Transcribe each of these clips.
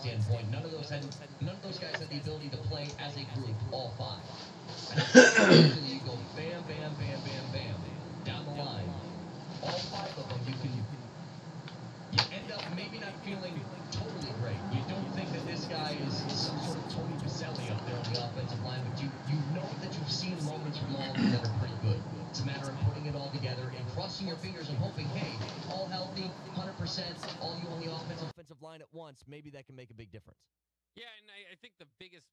standpoint, none of those guys had the ability to play as a group, all five. And usually you go bam, bam, bam, bam, bam, down the line. All five of them, you end up maybe not feeling totally great. You don't think that this guy is some sort of Tony Baselli up there on the offensive line, but you know that you've seen moments from all of them that are pretty good. It's a matter of putting it all together and crossing your fingers and hoping, hey, all healthy, 100%, all you on the offensive line at once, maybe that can make a big difference. Yeah, and I think the biggest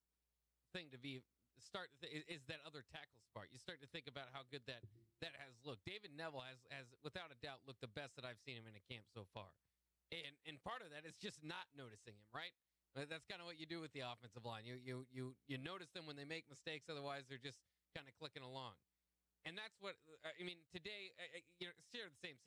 thing to be is that other tackle spot. You start to think about how good that has looked. David Neville has without a doubt looked the best that I've seen him in a camp so far. And part of that is just not noticing him, right? That's kind of what you do with the offensive line. You notice them when they make mistakes. Otherwise, they're just kind of clicking along. And that's what I mean. Today, share the same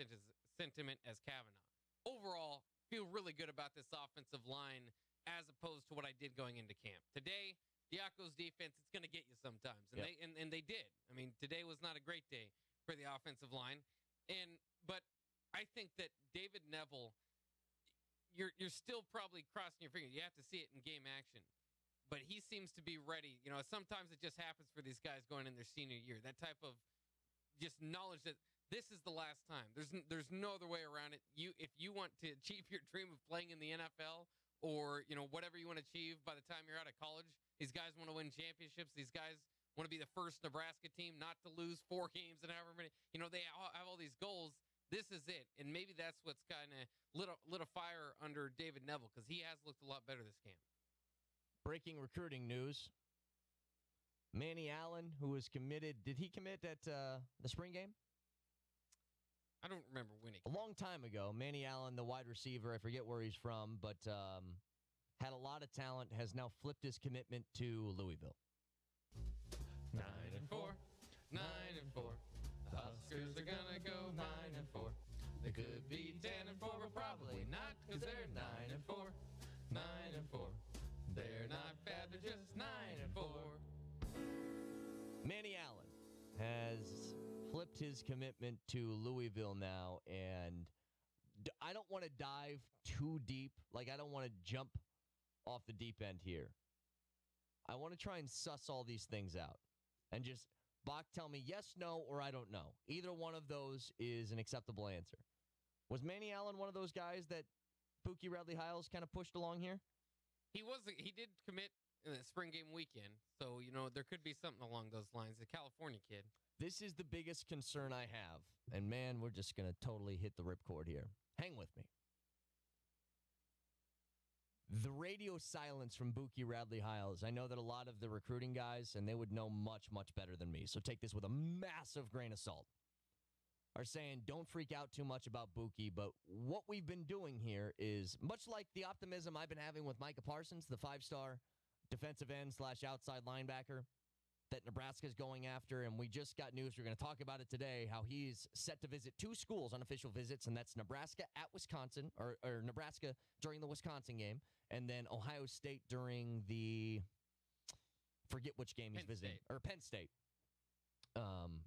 sentiment as Kavanaugh. Overall, feel really good about this offensive line as opposed to what I did going into camp. Today, Diaco's defense, it's going to get you sometimes, and they did. I mean, today was not a great day for the offensive line, but I think that David Neville, you're still probably crossing your fingers. You have to see it in game action. But he seems to be ready. Sometimes it just happens for these guys going in their senior year. That type of just knowledge that this is the last time. There's no other way around it. If you want to achieve your dream of playing in the NFL or whatever you want to achieve by the time you're out of college, these guys want to win championships. These guys want to be the first Nebraska team not to lose 4 games and however many. They have all these goals. This is it, and maybe that's what's kind of lit a fire under David Neville because he has looked a lot better this camp. Breaking recruiting news. Manny Allen, who was committed, did he commit at the spring game? I don't remember when he A long time ago. Manny Allen, the wide receiver, I forget where he's from, but had a lot of talent, has now flipped his commitment to Louisville. 9-4, 9-4. The Huskers are gonna go 9-4. They could be 10-4, but probably not, because they're 9-4, 9-4. They're not bad, they're just 9-4. Manny Allen has flipped his commitment to Louisville now, and I don't want to dive too deep. I don't want to jump off the deep end here. I want to try and suss all these things out. And just, Bach, tell me yes, no, or I don't know. Either one of those is an acceptable answer. Was Manny Allen one of those guys that Buki Radley-Hiles kind of pushed along here? He did commit in the spring game weekend, so, there could be something along those lines. The California kid. This is the biggest concern I have. And, man, we're just going to totally hit the ripcord here. Hang with me. The radio silence from Buki Radley-Hiles. I know that a lot of the recruiting guys, and they would know much, much better than me, so take this with a massive grain of salt, are saying don't freak out too much about Buki, but what we've been doing here is, much like the optimism I've been having with Micah Parsons, the 5-star defensive end / outside linebacker that Nebraska's going after, and we just got news, we're going to talk about it today, how he's set to visit 2 schools on official visits, and that's Nebraska at Wisconsin, or Nebraska during the Wisconsin game, and then Ohio State during the, forget which game he's visiting, or Penn State,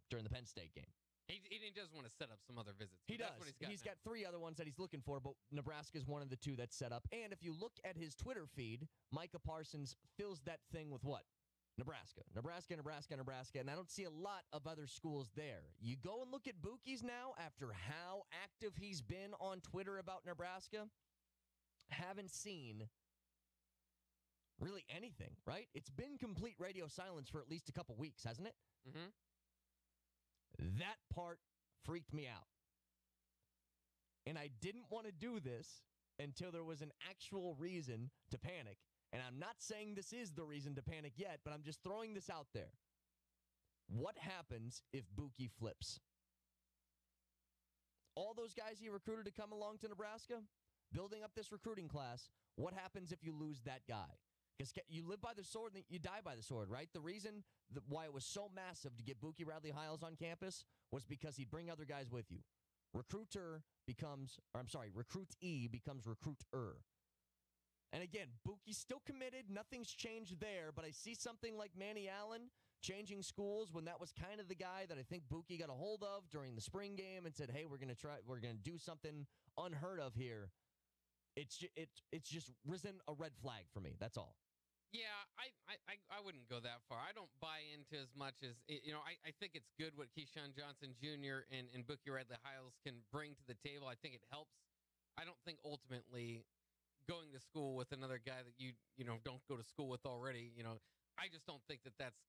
during the Penn State game. He does want to set up some other visits. He does. He's got 3 other ones that he's looking for, but Nebraska's one of the 2 that's set up. And if you look at his Twitter feed, Micah Parsons fills that thing with what? Nebraska. Nebraska, Nebraska, Nebraska. And I don't see a lot of other schools there. You go and look at Buki's now after how active he's been on Twitter about Nebraska. Haven't seen really anything, right? It's been complete radio silence for at least a couple weeks, hasn't it? Mm-hmm. That part freaked me out. And I didn't want to do this until there was an actual reason to panic. And I'm not saying this is the reason to panic yet, but I'm just throwing this out there. What happens if Buki flips? All those guys he recruited to come along to Nebraska, building up this recruiting class, what happens if you lose that guy? Because you live by the sword and you die by the sword, right? The reason why it was so massive to get Buki Radley-Hiles on campus was because he'd bring other guys with you. Recruitee becomes recruiter. And again, Buki's still committed. Nothing's changed there, but I see something like Manny Allen changing schools when that was kind of the guy that I think Buki got a hold of during the spring game and said, hey, we're going to do something unheard of here. It's just risen a red flag for me. That's all. Yeah, I wouldn't go that far. I don't buy into as much as, I think it's good what Keyshawn Johnson Jr. and Bookie Radley-Hiles can bring to the table. I think it helps. I don't think ultimately going to school with another guy that you don't go to school with already, I just don't think that that's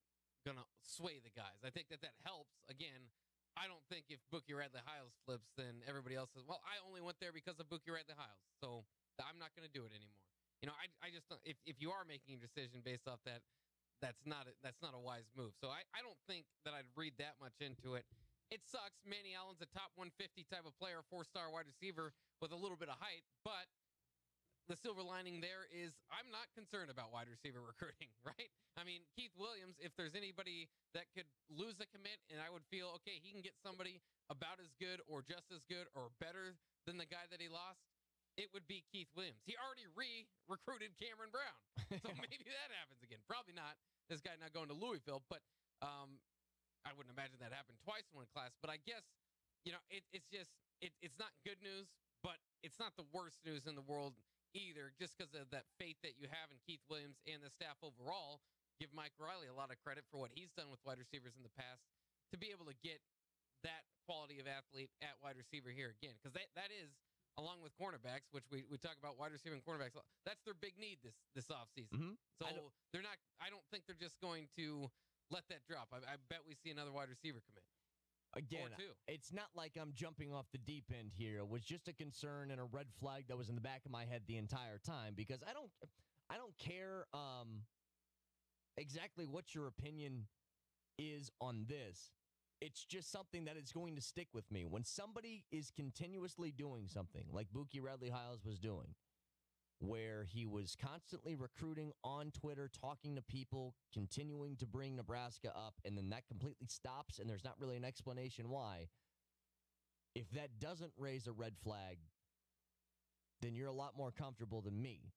going to sway the guys. I think that helps. Again, I don't think if Bookie Radley-Hiles flips, then everybody else says, well, I only went there because of Bookie Radley-Hiles, so I'm not going to do it anymore. I just don't, if you are making a decision based off that, that's not a wise move. So I don't think that I'd read that much into it. It sucks. Manny Allen's a top 150 type of player, 4-star wide receiver with a little bit of height, but the silver lining there is I'm not concerned about wide receiver recruiting, right? I mean, Keith Williams, if there's anybody that could lose a commit and I would feel, okay, he can get somebody about as good or just as good or better than the guy that he lost, it would be Keith Williams. He already recruited Cameron Brown. So maybe that happens again. Probably not. This guy not going to Louisville, but I wouldn't imagine that happened twice in one class. But I guess, it's not good news, but it's not the worst news in the world either, just because of that faith that you have in Keith Williams and the staff overall. Give Mike Riley a lot of credit for what he's done with wide receivers in the past to be able to get that quality of athlete at wide receiver here again, because that is, along with cornerbacks, which we talk about wide receiver and cornerbacks, that's their big need this offseason. Mm-hmm. So I don't think they're just going to let that drop. I bet we see another wide receiver commit. Again, it's not like I'm jumping off the deep end here. It was just a concern and a red flag that was in the back of my head the entire time, because I don't care exactly what your opinion is on this. It's just something that is going to stick with me. When somebody is continuously doing something like Bookie Radley-Hiles was doing, where he was constantly recruiting on Twitter, talking to people, continuing to bring Nebraska up, and then that completely stops and there's not really an explanation why. If that doesn't raise a red flag, then you're a lot more comfortable than me.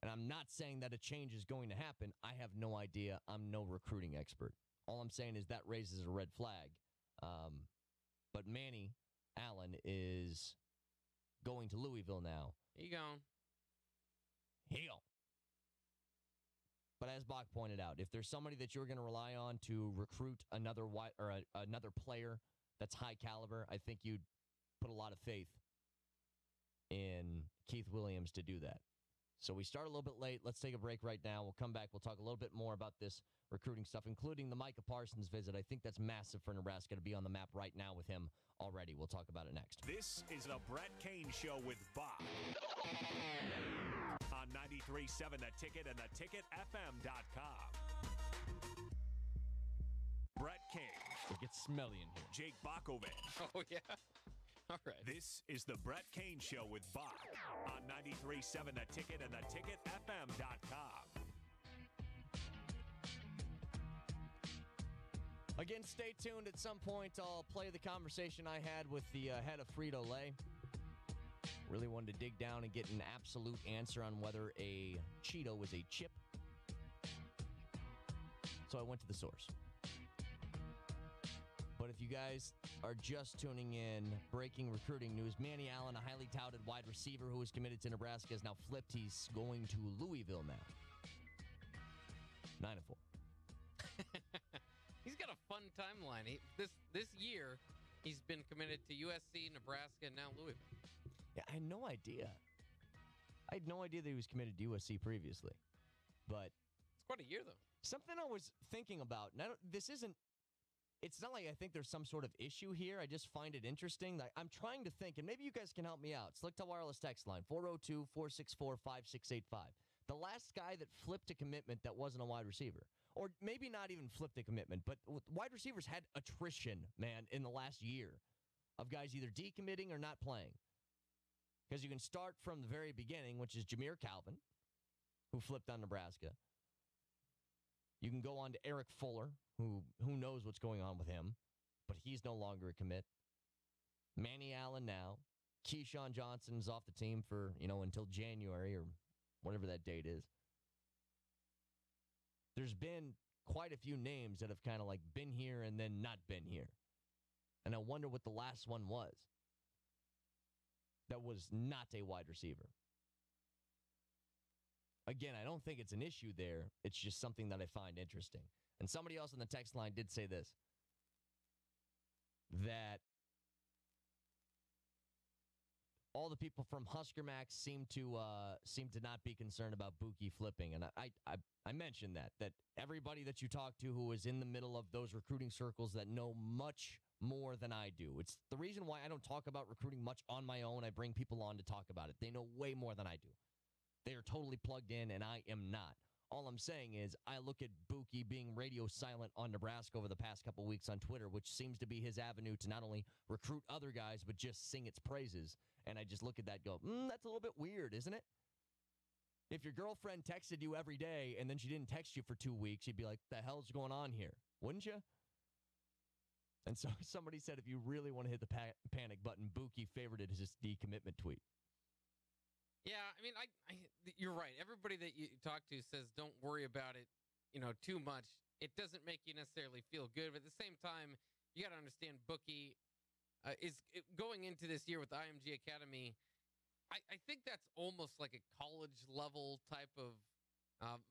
And I'm not saying that a change is going to happen. I have no idea. I'm no recruiting expert. All I'm saying is that raises a red flag. But Manny Allen is going to Louisville now. Here you go. But as Bach pointed out, if there's somebody that you're going to rely on to recruit another another player that's high caliber, I think you'd put a lot of faith in Keith Williams to do that. So we start a little bit late. Let's take a break right now. We'll come back. We'll talk a little bit more about this recruiting stuff, including the Micah Parsons visit. I think that's massive for Nebraska to be on the map right now with him already. We'll talk about it next. This is the Brett Kane Show with Bob on 93.7 The Ticket and theticketfm.com. Brett Kane. It gets smelly in here. Jake Bakovic. Oh, yeah. All right. This is the Brett Kane Show with Bob on 93.7 The Ticket and theticketfm.com. Again, stay tuned. At some point, I'll play the conversation I had with the head of Frito-Lay. Really wanted to dig down and get an absolute answer on whether a Cheeto is a chip. So I went to the source. But if you guys are just tuning in, breaking recruiting news, Manny Allen, a highly touted wide receiver who is committed to Nebraska, is now flipped. He's going to Louisville now. 9-4. He's got a fun timeline. This year, he's been committed to USC, Nebraska, and now Louisville. Yeah, I had no idea. I had no idea that he was committed to USC previously. But it's quite a year, though. Something I was thinking about, and it's not like I think there's some sort of issue here. I just find it interesting. I'm trying to think, and maybe you guys can help me out. Slick Wireless text line, 402-464-5685. The last guy that flipped a commitment that wasn't a wide receiver. Or maybe not even flipped a commitment, but wide receivers had attrition, man, in the last year of guys either decommitting or not playing. Because you can start from the very beginning, which is Jameer Calvin, who flipped on Nebraska. You can go on to Eric Fuller, who knows what's going on with him, but he's no longer a commit. Manny Allen now. Keyshawn Johnson's off the team for, until January or whatever that date is. There's been quite a few names that have kind of like been here and then not been here. And I wonder what the last one was. that was not a wide receiver. Again, I don't think it's an issue there. It's just something that I find interesting. And somebody else on the text line did say this, that all the people from Husker Max seem to not be concerned about Buki flipping. And I mentioned that everybody that you talk to who is in the middle of those recruiting circles that know much more than I do. It's the reason why I don't talk about recruiting much on my own. I bring people on to talk about it. They know way more than I do. They are totally plugged in, and I am not. All I'm saying is I look at Buki being radio silent on Nebraska over the past couple weeks on Twitter, which seems to be his avenue to not only recruit other guys, but just sing its praises. And I just look at that and go, that's a little bit weird, isn't it? If your girlfriend texted you every day and then she didn't text you for 2 weeks, you'd be like, the hell's going on here? Wouldn't you? And so somebody said if you really want to hit the panic button, Buki favorited his decommitment tweet. Yeah, I mean, you're right. Everybody that you talk to says don't worry about it, too much. It doesn't make you necessarily feel good, but at the same time, you got to understand Buki is going into this year with the IMG Academy. I think that's almost like a college level type of,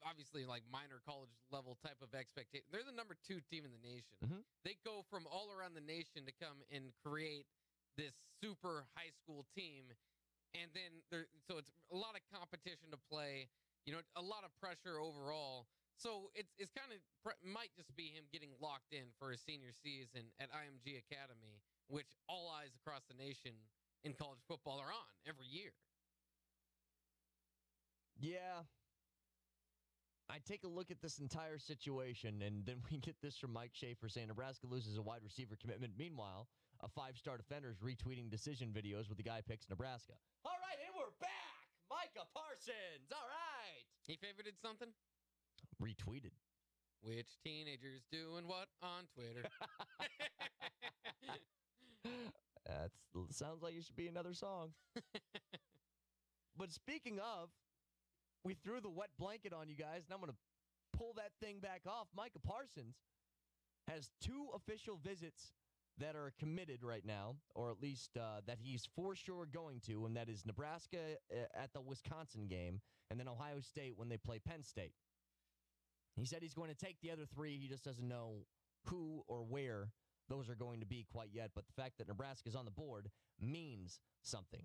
obviously like minor college level type of expectation. They're the number 2 team in the nation. Mm-hmm. They go from all around the nation to come and create this super high school team. And then so it's a lot of competition to play, a lot of pressure overall. So it's kind of might just be him getting locked in for his senior season at IMG Academy, which all eyes across the nation in college football are on every year. Yeah. I take a look at this entire situation, and then we get this from Mike Schaefer saying Nebraska loses a wide receiver commitment. Meanwhile, a 5-star defender is retweeting decision videos with the guy picks Nebraska. All right, and we're back. Micah Parsons. All right. He favorited something? Retweeted. Which teenager's doing what on Twitter? That sounds like it should be another song. But speaking of, we threw the wet blanket on you guys, and I'm going to pull that thing back off. Micah Parsons has 2 official visits that are committed right now, or at least that he's for sure going to, and that is Nebraska at the Wisconsin game, and then Ohio State when they play Penn State. He said he's going to take the other 3. He just doesn't know who or where those are going to be quite yet, but the fact that Nebraska's on the board means something.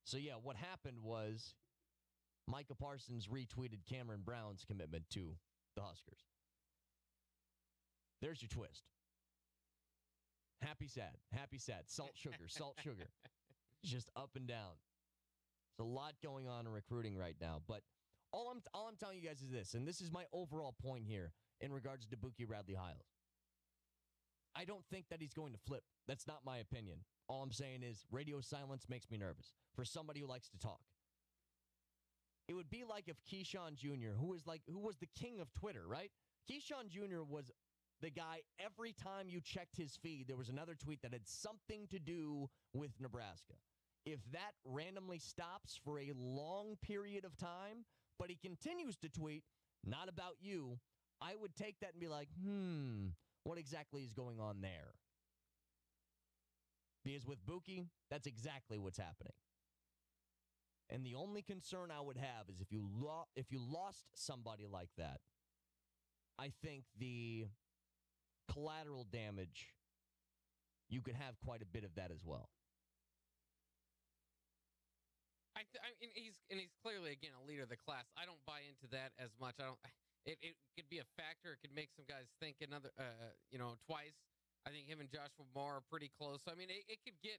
So, yeah, what happened was Micah Parsons retweeted Cameron Brown's commitment to the Huskers. There's your twist. Happy, sad. Happy, sad. Salt, sugar. Salt, sugar. Just up and down. There's a lot going on in recruiting right now. But all I'm telling you guys is this, and this is my overall point here in regards to Buki Radley-Hiles. I don't think that he's going to flip. That's not my opinion. All I'm saying is radio silence makes me nervous for somebody who likes to talk. It would be like if Keyshawn Jr., who was the king of Twitter, right? Keyshawn Jr. was the guy, every time you checked his feed, there was another tweet that had something to do with Nebraska. If that randomly stops for a long period of time, but he continues to tweet, not about you, I would take that and be like, what exactly is going on there? Because with Buki, that's exactly what's happening. And the only concern I would have is if you lost somebody like that, I think the collateral damage, you could have quite a bit of that as well. He's clearly, again, a leader of the class. I don't buy into that as much. It could be a factor. It could make some guys think twice. I think him and Joshua Moore are pretty close. So, I mean, it could get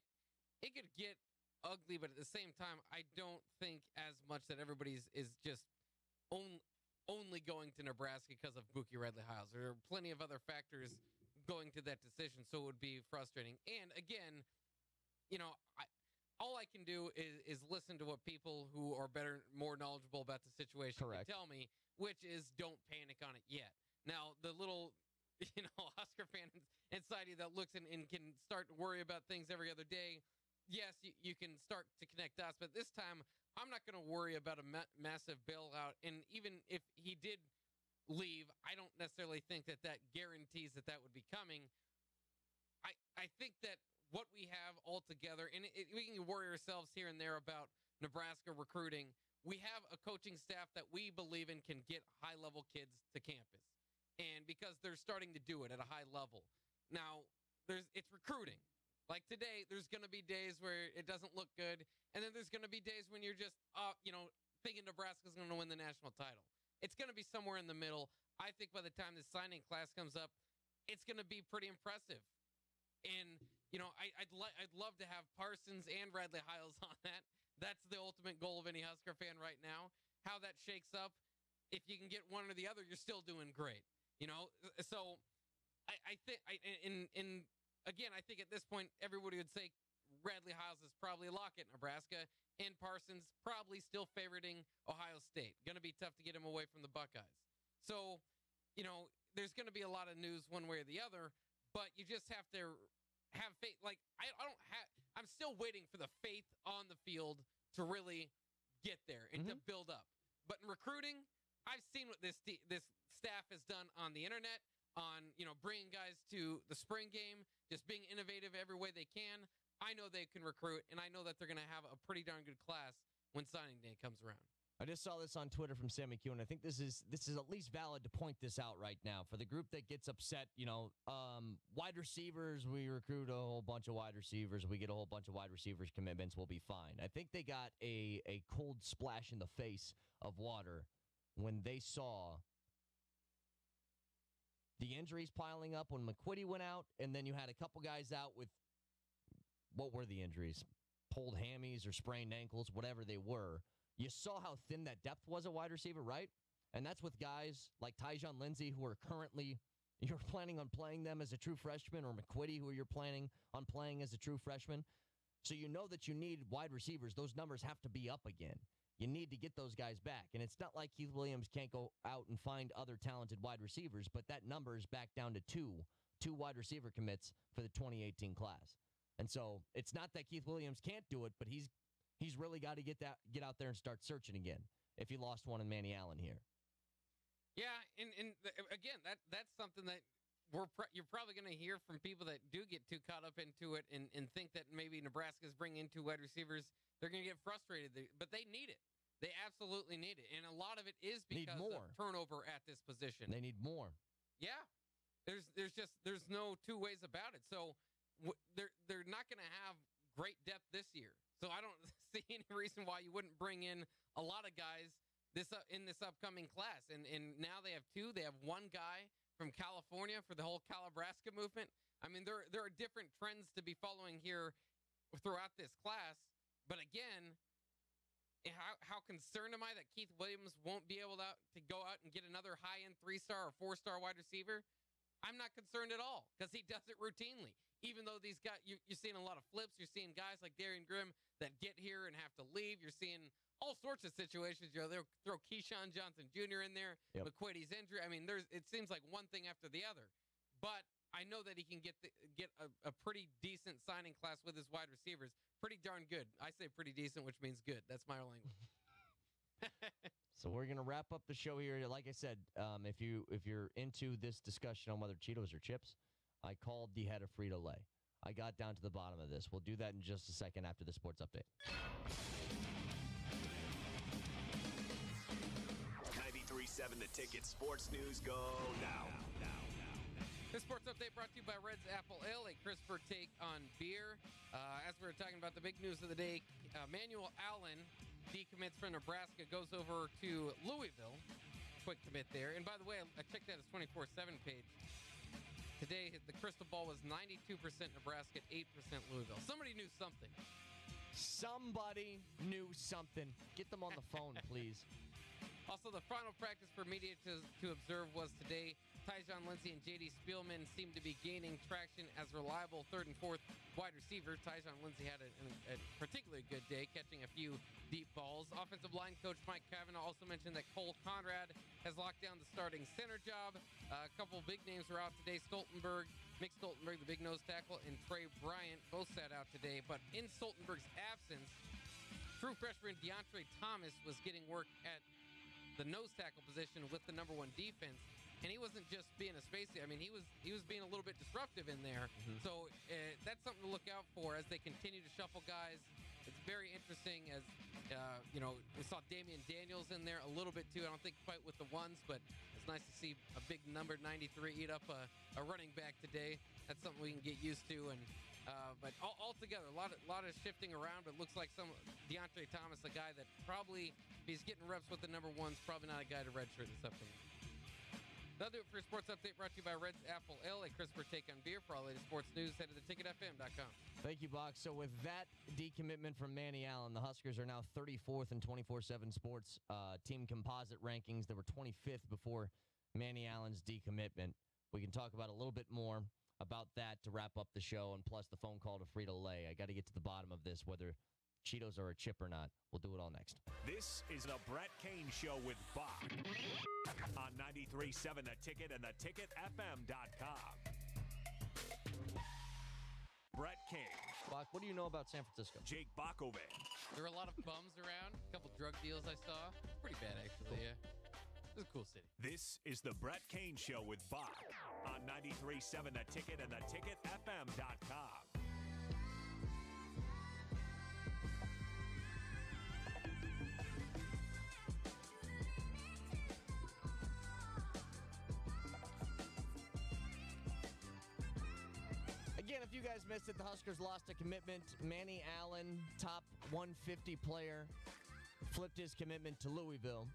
ugly, but at the same time, I don't think as much that everybody is just only going to Nebraska because of Buki Radley-Hiles. There are plenty of other factors going to that decision, so it would be frustrating. And again, all I can do is listen to what people who are more knowledgeable about the situation can tell me, which is don't panic on it yet. Now, the little, Husker fan inside you that looks and can start to worry about things every other day, yes, you can start to connect dots, but this time I'm not going to worry about a massive bailout. And even if he did leave, I don't necessarily think that guarantees that would be coming. I think that what we have all together, and we can worry ourselves here and there about Nebraska recruiting. We have a coaching staff that we believe in can get high-level kids to campus, and because they're starting to do it at a high level. Now, it's recruiting. Like today, there's going to be days where it doesn't look good, and then there's going to be days when you're just, thinking Nebraska's going to win the national title. It's going to be somewhere in the middle. I think by the time the signing class comes up, it's going to be pretty impressive. And, I'd love to have Parsons and Radley Hiles on that. That's the ultimate goal of any Husker fan right now. How that shakes up, if you can get one or the other, you're still doing great. So I think, again, I think at this point, everybody would say Radley Hiles is probably a lock at Nebraska, and Parsons probably still favoriting Ohio State. Going to be tough to get him away from the Buckeyes. So, there's going to be a lot of news one way or the other, but you just have to have faith. Like, I'm still waiting for the faith on the field to really get there and to build up. But in recruiting, I've seen what this staff has done on the internet, on, bringing guys to the spring game, just being innovative every way they can. I know they can recruit, and I know that they're going to have a pretty darn good class when signing day comes around. I just saw this on Twitter from Sammy Q, and I think this is at least valid to point this out right now. For the group that gets upset, wide receivers, we recruit a whole bunch of wide receivers. We get a whole bunch of wide receivers commitments. We'll be fine. I think they got a cold splash in the face of water when they saw the injuries piling up when McQuitty went out, and then you had a couple guys out with, what were the injuries? Pulled hammies or sprained ankles, whatever they were. You saw how thin that depth was at wide receiver, right? And that's with guys like Tyjon Lindsey, who are currently, you're planning on playing them as a true freshman, or McQuitty, who you're planning on playing as a true freshman. So you know that you need wide receivers. Those numbers have to be up again. You need to get those guys back. And it's not like Keith Williams can't go out and find other talented wide receivers, but that number is back down to two wide receiver commits for the 2018 class. And so it's not that Keith Williams can't do it, but he's really got to get out there and start searching again if he lost one in Manny Allen here. Yeah, and again, that's something that you're probably going to hear from people that do get too caught up into it and think that maybe Nebraska's bringing in two wide receivers. They're going to get frustrated, but they need it. They absolutely need it, and a lot of it is because of turnover at this position. They need more. Yeah, there's no two ways about it. So they're not going to have great depth this year. So I don't see any reason why you wouldn't bring in a lot of guys in this upcoming class. And now they have two. They have one guy from California for the whole Calibraska movement. I mean, there are different trends to be following here throughout this class. But again, how concerned am I that Keith Williams won't be able to go out and get another high-end 3-star or 4-star wide receiver? I'm not concerned at all because he does it routinely. Even though these guys, you're seeing a lot of flips. You're seeing guys like Darian Grimm that get here and have to leave. You're seeing all sorts of situations. They'll throw Keyshawn Johnson Jr. in there. Yep. McQuitty's injury. I mean, it seems like one thing after the other. But I know that he can get a pretty decent signing class with his wide receivers. Pretty darn good. I say pretty decent, which means good. That's my language. So we're going to wrap up the show here. Like I said, if you're into this discussion on whether Cheetos or chips, I called the head of Frito-Lay. I got down to the bottom of this. We'll do that in just a second after the sports update. 93.7 The Ticket Sports News go now. This sports update brought to you by Red's Apple Ale, a crisper take on beer. As we were talking about the big news of the day, Manuel Allen decommits from Nebraska, goes over to Louisville. Quick commit there. And by the way, I checked out his 24/7 page. Today, the crystal ball was 92% Nebraska, 8% Louisville. Somebody knew something. Somebody knew something. Get them on the phone, please. Also, the final practice for media to observe was today. Tyjon Lindsey and J.D. Spielman seem to be gaining traction as reliable third and fourth wide receivers. Tyjon Lindsey had a particularly good day, catching a few deep balls. Offensive line coach Mike Cavanaugh also mentioned that Cole Conrad has locked down the starting center job. A couple big names were out today. Mick Stoltenberg, the big nose tackle, and Trey Bryant both sat out today. But in Stoltenberg's absence, true freshman DeAndre Thomas was getting work at the nose tackle position with the number one defense. And he wasn't just being a spacey. I mean, he was being a little bit disruptive in there. Mm-hmm. So that's something to look out for as they continue to shuffle guys. It's very interesting as, we saw Damian Daniels in there a little bit too. I don't think quite with the ones, but it's nice to see a big number 93 eat up a running back today. That's something we can get used to. And but altogether, a lot of shifting around. But it looks like some DeAndre Thomas, a guy that probably, if he's getting reps with the number ones, probably not a guy to redshirt this upcoming. That'll do it for a sports update brought to you by Red's Apple Ale, a crisper take on beer. For all latest sports news, head to theticketfm.com. Thank you, Box. So with that decommitment from Manny Allen, the Huskers are now 34th in 24/7 Sports team composite rankings. They were 25th before Manny Allen's decommitment. We can talk about a little bit more about that to wrap up the show, and plus the phone call to Frito-Lay. I got to get to the bottom of this, whether Cheetos are a chip or not. We'll do it all next. This is the Brett Kane Show with Bach on 93.7 The Ticket and theticketfm.com. Brett Kane. Bach, what do you know about San Francisco? Jake Bakovic. There were a lot of bums around. A couple drug deals I saw. Pretty bad, actually, yeah. It was a cool city. This is the Brett Kane Show with Bach on 93.7 The Ticket and theticketfm.com. Again, if you guys missed it, the Huskers lost a commitment. Manny Allen, top 150 player, flipped his commitment to Louisville.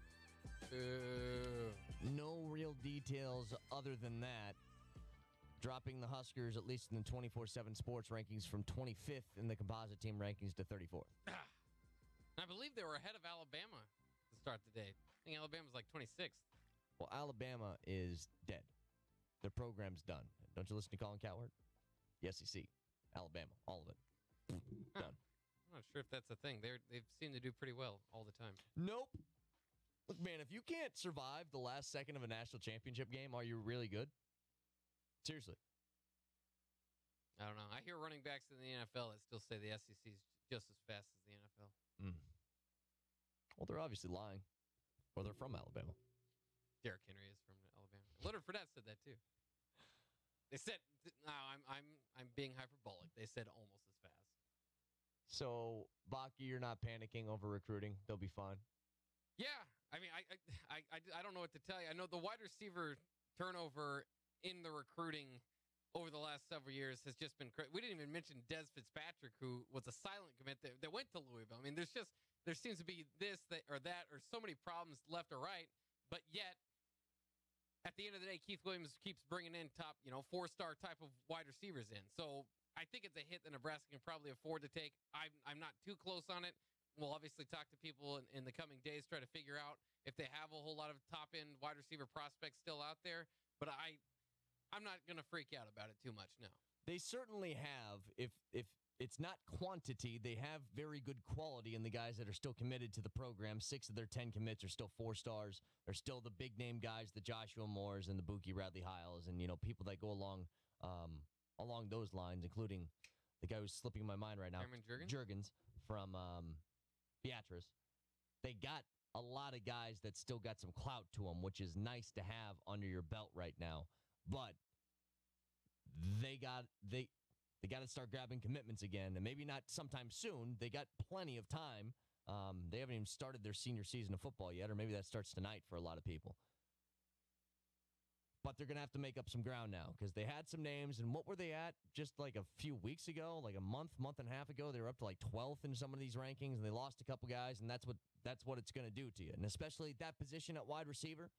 No real details other than that. Dropping the Huskers, at least in the 24/7 Sports rankings, from 25th in the composite team rankings to 34th. I believe they were ahead of Alabama to start the day. I think Alabama's like 26th. Well, Alabama is dead. Their program's done. Don't you listen to Colin Cowherd? The SEC, Alabama, all of it. Done. I'm not sure if that's a thing. They seem to do pretty well all the time. Nope. Look, man, if you can't survive the last second of a national championship game, are you really good? Seriously. I don't know. I hear running backs in the NFL that still say the SEC is just as fast as the NFL. Well, they're obviously lying. Or they're from Alabama. Derrick Henry is from Alabama. Leonard Fournette said that too. They said, no, I'm being hyperbolic. They said almost as fast. So, Baki, you're not panicking over recruiting. They'll be fine. Yeah. I mean, I don't know what to tell you. I know the wide receiver turnover in the recruiting over the last several years has just been crazy. We didn't even mention Des Fitzpatrick, who was a silent commit that went to Louisville. I mean, there seems to be this, that, or so many problems left or right, but yet, at the end of the day, Keith Williams keeps bringing in top, 4-star type of wide receivers in. So I think it's a hit that Nebraska can probably afford to take. I'm not too close on it. We'll obviously talk to people in the coming days, try to figure out if they have a whole lot of top-end wide receiver prospects still out there. But I'm not going to freak out about it too much, no. They certainly have. If it's not quantity, they have very good quality in the guys that are still committed to the program. 6 of their 10 commits are still 4 stars. They're still the big-name guys, the Joshua Moores and the Buki Radley Hiles, and, people that go along those lines, including the guy who's slipping my mind right now, Juergens from Beatrice. They got a lot of guys that still got some clout to them, which is nice to have under your belt right now. But they got to start grabbing commitments again, and maybe not sometime soon. They got plenty of time. They haven't even started their senior season of football yet, or maybe that starts tonight for a lot of people. But they're going to have to make up some ground now because they had some names, and what were they at just like a few weeks ago, like a month and a half ago? They were up to like 12th in some of these rankings, and they lost a couple guys, and that's what it's going to do to you. And especially that position at wide receiver,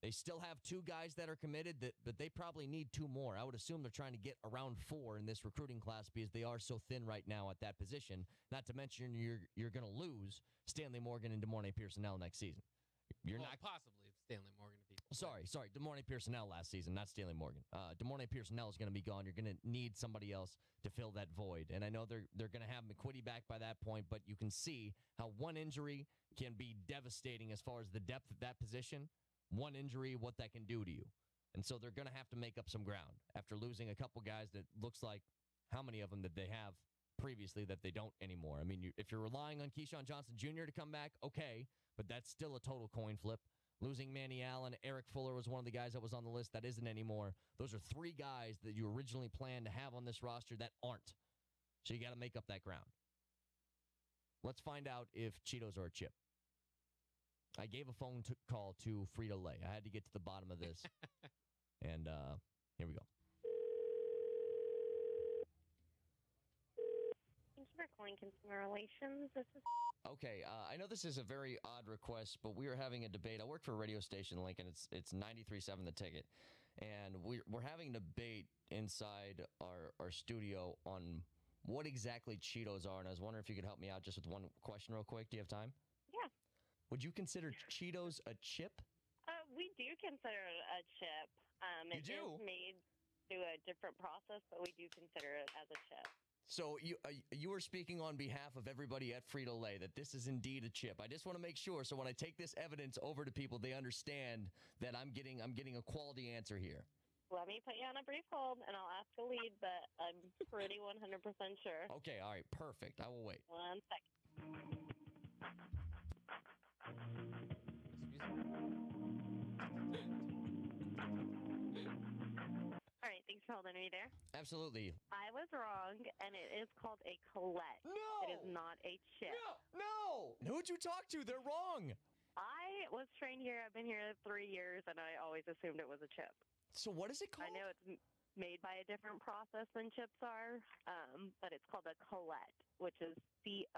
they still have 2 guys that are committed, but they probably need 2 more. I would assume they're trying to get around 4 in this recruiting class because they are so thin right now at that position. Not to mention you're going to lose Stanley Morgan and DeMornay Pearsonell next season. Possibly if Stanley Morgan. Sorry. DeMornay Pearsonell last season, not Stanley Morgan. DeMornay Pearsonell is going to be gone. You're going to need somebody else to fill that void. And I know they're going to have McQuitty back by that point, but you can see how one injury can be devastating as far as the depth of that position. One injury, what that can do to you. And so they're going to have to make up some ground after losing a couple guys that looks like how many of them did they have previously that they don't anymore. I mean, if you're relying on Keyshawn Johnson Jr. to come back, okay, but that's still a total coin flip. Losing Manny Allen, Eric Fuller was one of the guys that was on the list that isn't anymore. Those are 3 guys that you originally planned to have on this roster that aren't. So you got to make up that ground. Let's find out if Cheetos are a chip. I gave a phone call to Frito-Lay. I had to get to the bottom of this. And here we go. Thank you for calling Consumer Relations. This is Okay, I know this is a very odd request, but we are having a debate. I work for a radio station in Lincoln. It's 93.7 The Ticket. And we're having a debate inside our studio on what exactly Cheetos are. And I was wondering if you could help me out just with one question real quick. Do you have time? yeah. Would you consider Cheetos a chip? We do consider it a chip. It do? is made through a different process, but we do consider it as a chip. So you are speaking on behalf of everybody at Frito-Lay that this is indeed a chip. I just want to make sure, so when I take this evidence over to people, they understand that I'm getting a quality answer here. Let me put you on a brief hold, and I'll ask a lead, but I'm pretty 100% sure. Okay, all right, perfect. I will wait. 1 second. All right, thanks for holding me there. Absolutely. I was wrong, and it is called a Colette. No! It is not a chip. No! Who'd you talk to? They're wrong. I was trained here. I've been here 3 years, and I always assumed it was a chip. So what is it called? I know it's made by a different process than chips are, but it's called a Colette, which is Collettee.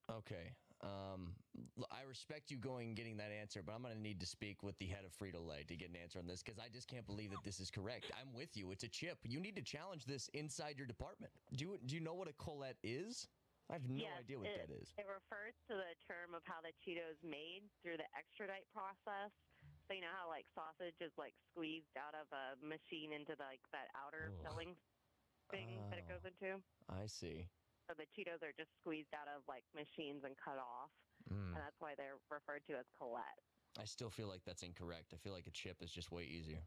Okay. I respect you going and getting that answer, but I'm going to need to speak with the head of Frito-Lay to get an answer on this because I just can't believe that this is correct. I'm with you. It's a chip. You need to challenge this inside your department. Do you know what a Colette is? I have no idea what that is. It refers to the term of how the Cheetos made through the extradite process. So you know how like sausage is like squeezed out of a machine into like that outer filling thing that it goes into? I see. So the Cheetos are just squeezed out of like machines and cut off, and that's why they're referred to as Colette. I still feel like that's incorrect. I feel like a chip is just way easier.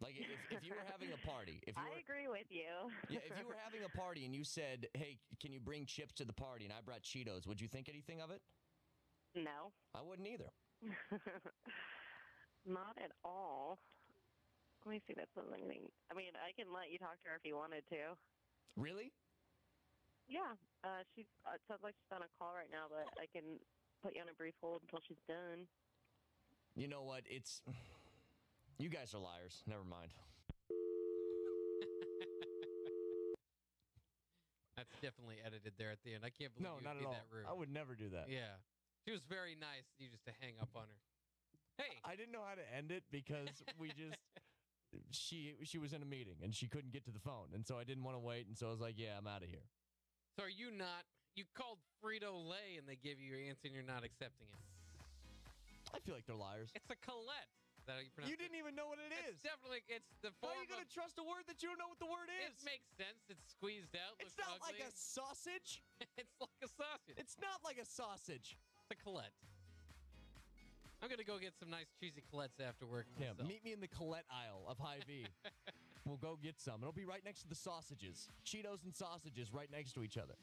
Like if you were having a party, I agree with you. Yeah, if you were having a party and you said, "Hey, can you bring chips to the party?" and I brought Cheetos, would you think anything of it? No. I wouldn't either. Not at all. Let me see if that's something. I mean, I can let you talk to her if you wanted to. Really? Yeah. It sounds like she's on a call right now, but I can put you on a brief hold until she's done. You know what? You guys are liars. Never mind. That's definitely edited there at the end. I can't believe you would be that rude. I would never do that. Yeah. She was very nice. You just to hang up on her. Hey. I didn't know how to end it because she was in a meeting and she couldn't get to the phone. And so I didn't want to wait. And so I was like, yeah, I'm out of here. So are you called Frito-Lay and they give you your answer and you're not accepting it? I feel like they're liars. It's a Colette. Is that how you pronounce it? You didn't even know what it is. It's the form. How are you going to trust a word that you don't know what the word is? It makes sense. It's squeezed out. It's not like a sausage. It's like a sausage. It's not like a sausage. It's a Colette. I'm going to go get some nice cheesy Colettes after work. Yeah, myself. meet me in the Colette aisle of Hy-Vee. We'll go get some. It'll be right next to the sausages. Cheetos and sausages right next to each other.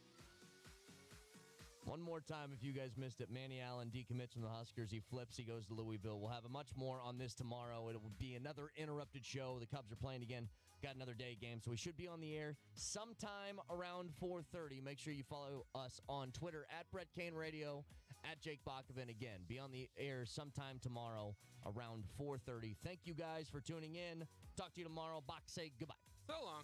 One more time, if you guys missed it, Manny Allen decommits from the Huskers. He flips. He goes to Louisville. We'll have a much more on this tomorrow. It will be another interrupted show. The Cubs are playing again. Got another day game, so we should be on the air sometime around 4:30. Make sure you follow us on Twitter at Brett Kane Radio, at Jake Bakoven. Again, be on the air sometime tomorrow around 4:30. Thank you guys for tuning in. Talk to you tomorrow. Bach, say goodbye. So long.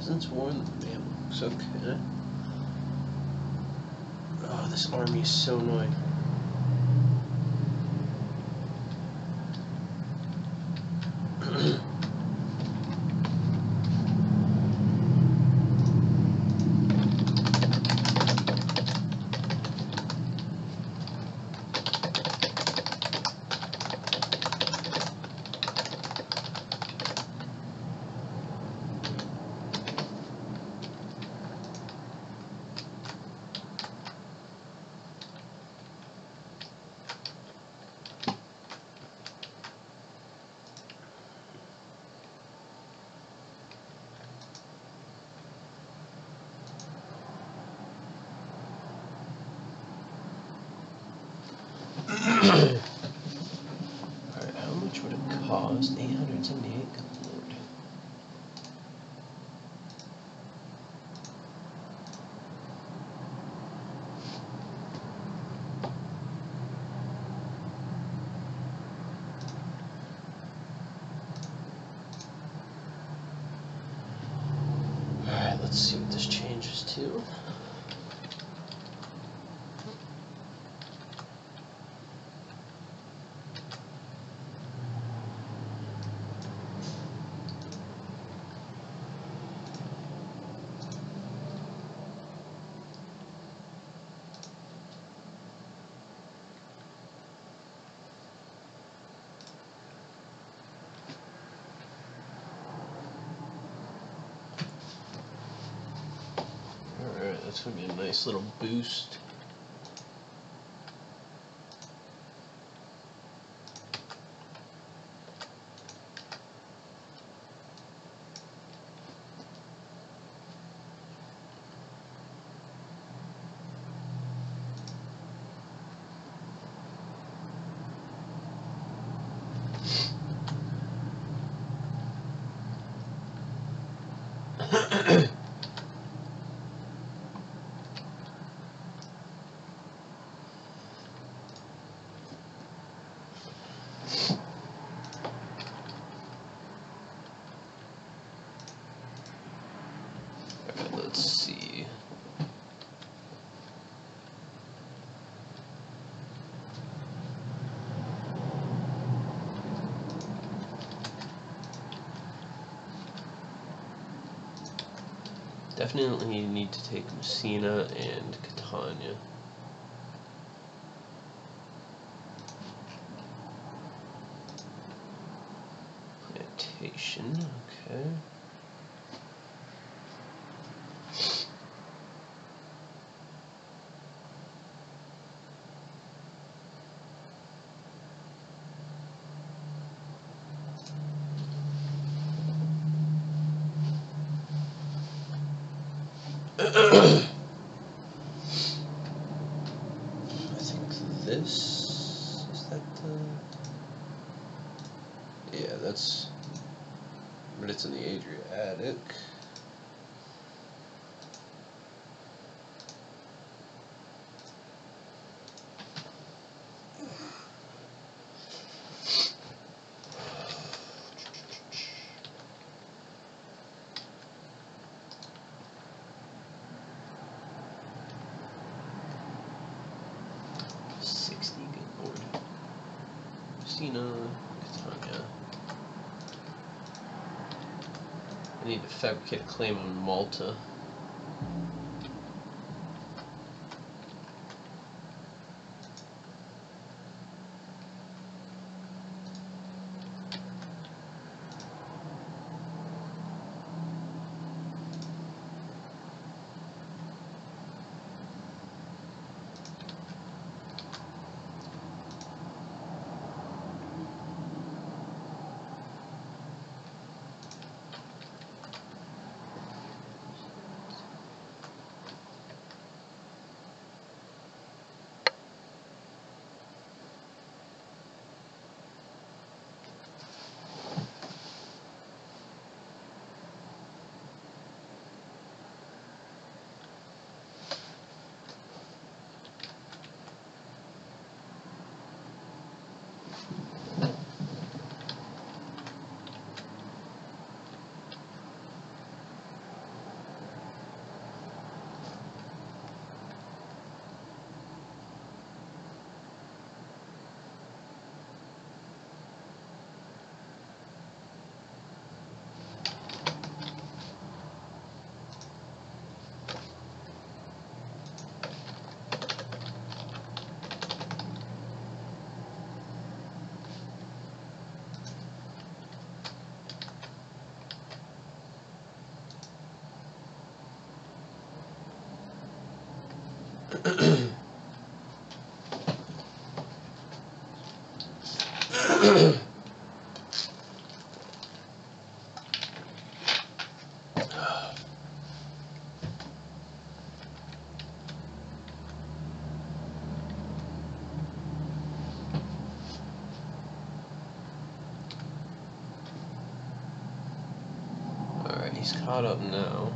Peasants War in the Mail looks okay. Oh, this army is so annoying. Alright, how much would it cost? 878, good lord. Alright, let's see what this changes to. Alright, that's going to be a nice little boost. Let's see. Definitely need to take Messina and Catania. Plantation, okay. I think this is that yeah, that's, but it's in the Adriatic. Messina, Catania. I need to fabricate a claim on Malta. caught up now.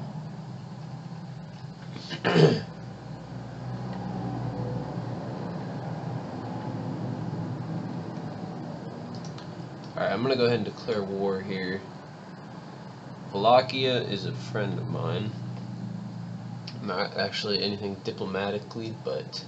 Alright, I'm gonna go ahead and declare war here. Wallachia is a friend of mine. Not actually anything diplomatically, but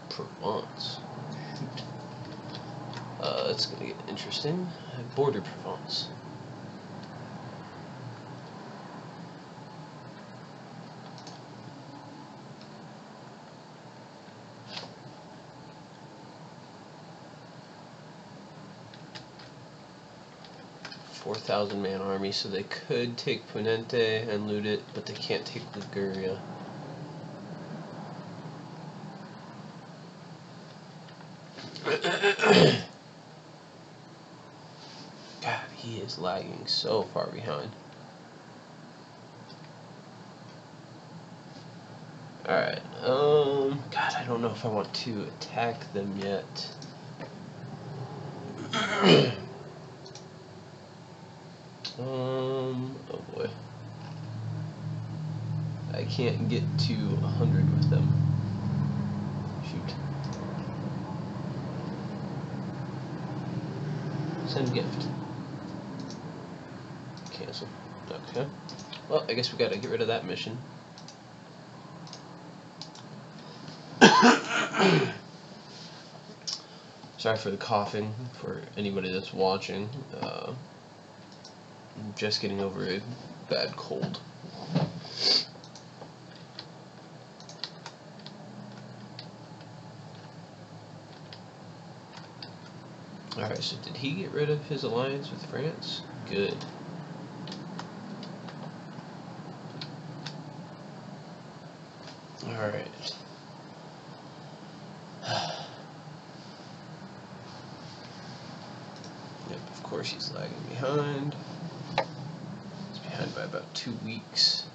Provence. Shoot. It's gonna get interesting. Border Provence. $4,000-man army, so they could take Ponente and loot it, but they can't take Liguria. God, he is lagging so far behind. Alright, God, I don't know if I want to attack them yet. Oh boy. I can't get to 100 with them. Shoot. Send gift. Cancel. Okay. Well, I guess we gotta get rid of that mission. Sorry for the coughing for anybody that's watching. I'm just getting over a bad cold. Alright, so did he get rid of his alliance with France? Good. Alright. Yep, of course he's lagging behind. He's behind by about 2 weeks.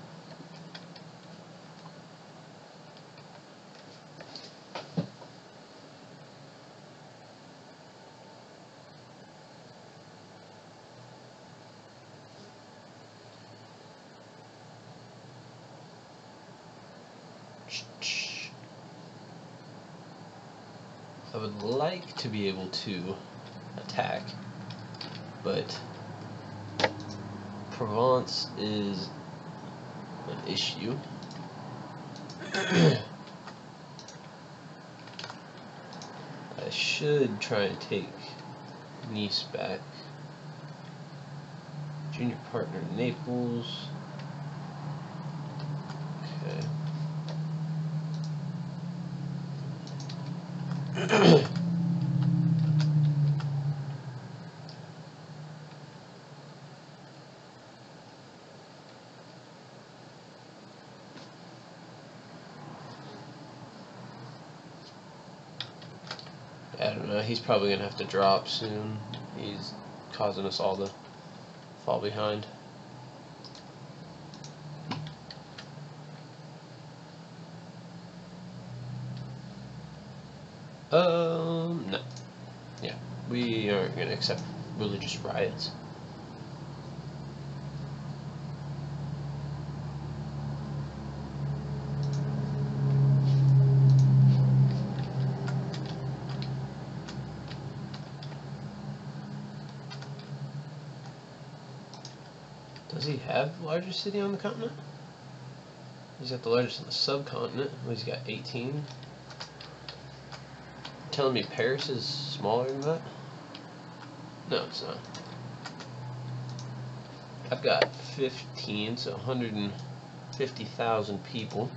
I would like to be able to attack, but Provence is an issue. I should try and take Nice back. Junior partner Naples. Okay. I don't know, he's probably going to have to drop soon. He's causing us all to fall behind. No. Yeah, we aren't going to accept religious riots. Does he have the largest city on the continent? He's got the largest on the subcontinent. Well, he's got 18. You're telling me Paris is smaller than that? No, it's not. I've got 15, so 150,000 people.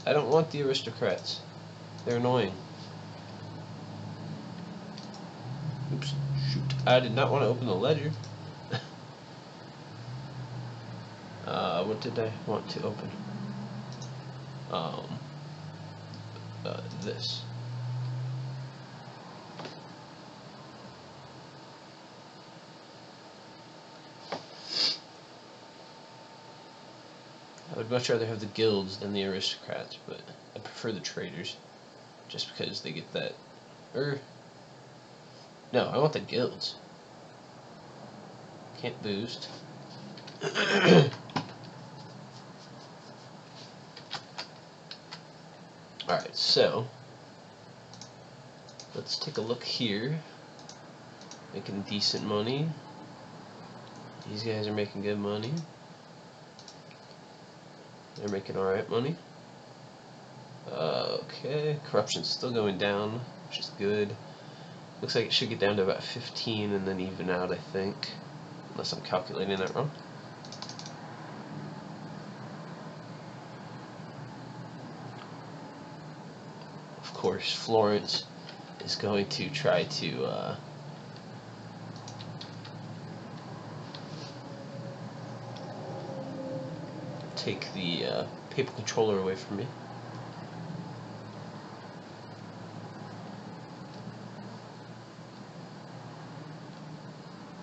I don't want the aristocrats. They're annoying. Oops, shoot. I did not want to open the ledger. What did I want to open? This. I would much rather have the guilds than the aristocrats, but I prefer the traders, just because they get that. No, I want the guilds. Can't boost. Alright, so let's take a look here. Making decent money. These guys are making good money. They're making alright money. Okay, corruption's still going down, which is good. Looks like it should get down to about 15 and then even out, I think. Unless I'm calculating that wrong. Of course, Florence is going to try to take the papal controller away from me.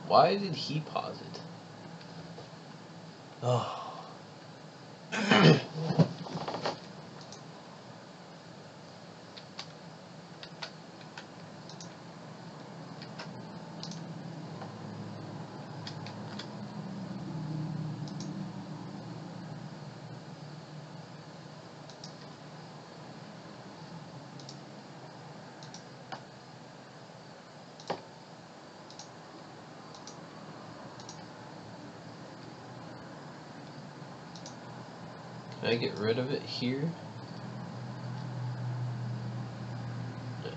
Why did he pause it? Oh. Can I get rid of it here? No.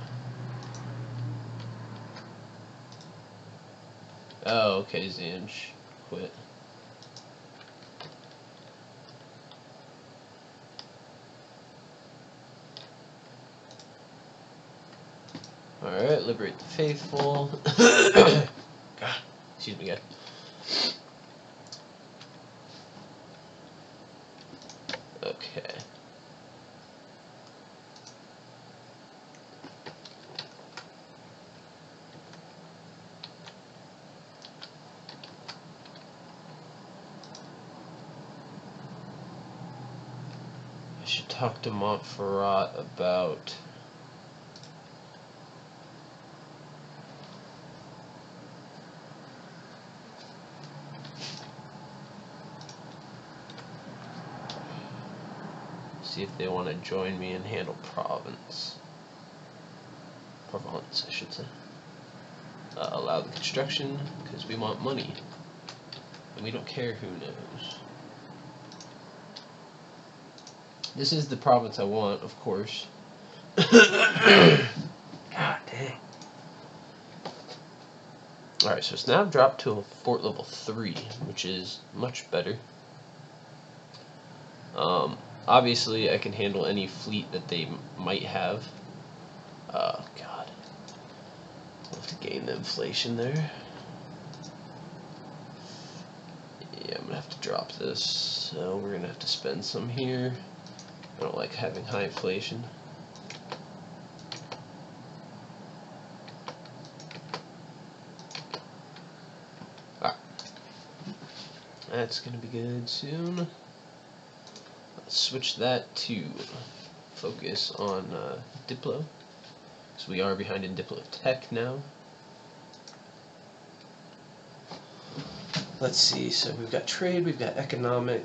Oh, okay, Zanj quit. Alright, liberate the faithful. God, excuse me, guys. Okay. I should talk to Montferrat about see if they want to join me and handle Provence, I should say. Allow the construction, because we want money. And we don't care who knows. This is the province I want, of course. God dang. Alright, so it's now dropped to a fort level 3, which is much better. Obviously, I can handle any fleet that they might have. God. We'll have to gain the inflation there. Yeah, I'm gonna have to drop this. So we're gonna have to spend some here. I don't like having high inflation. Alright. That's gonna be good soon. Let's switch that to focus on Diplo. So we are behind in Diplo Tech now. Let's see, so we've got trade, we've got economic,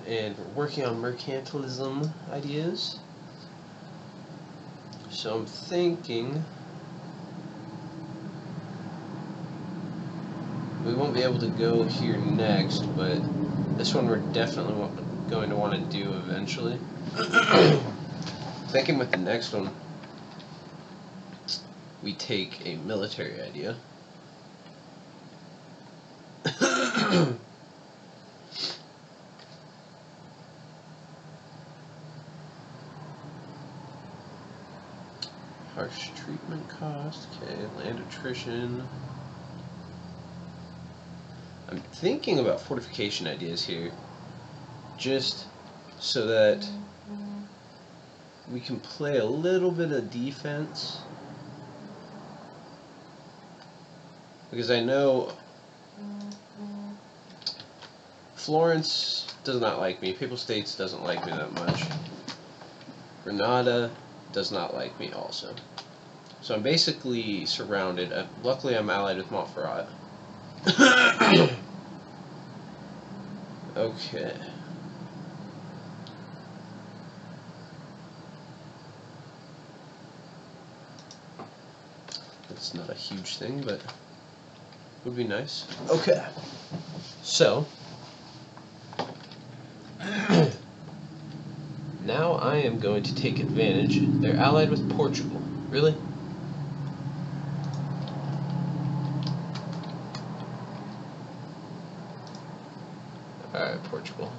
and we're working on mercantilism ideas. So I'm thinking we won't be able to go here next, but this one we're definitely going to want to do eventually. Thinking with the next one, we take a military idea. Harsh treatment cost. Okay, land attrition. I'm thinking about fortification ideas here, just so that we can play a little bit of defense. Because I know Florence does not like me. Papal States doesn't like me that much. Granada does not like me also. So I'm basically surrounded. Luckily I'm allied with Montferrat. Okay. It's not a huge thing, but would be nice. Okay. So now I am going to take advantage. They're allied with Portugal. Really? Alright, Portugal.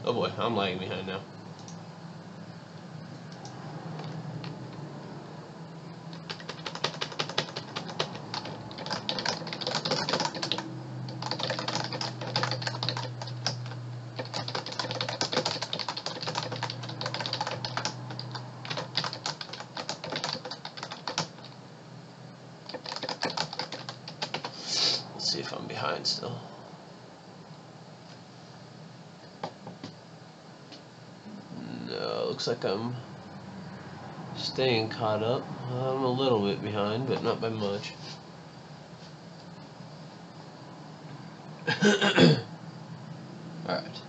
Oh boy, I'm lagging behind now. Let's see if I'm behind still. No, looks like I'm staying caught up. I'm a little bit behind, but not by much. Alright.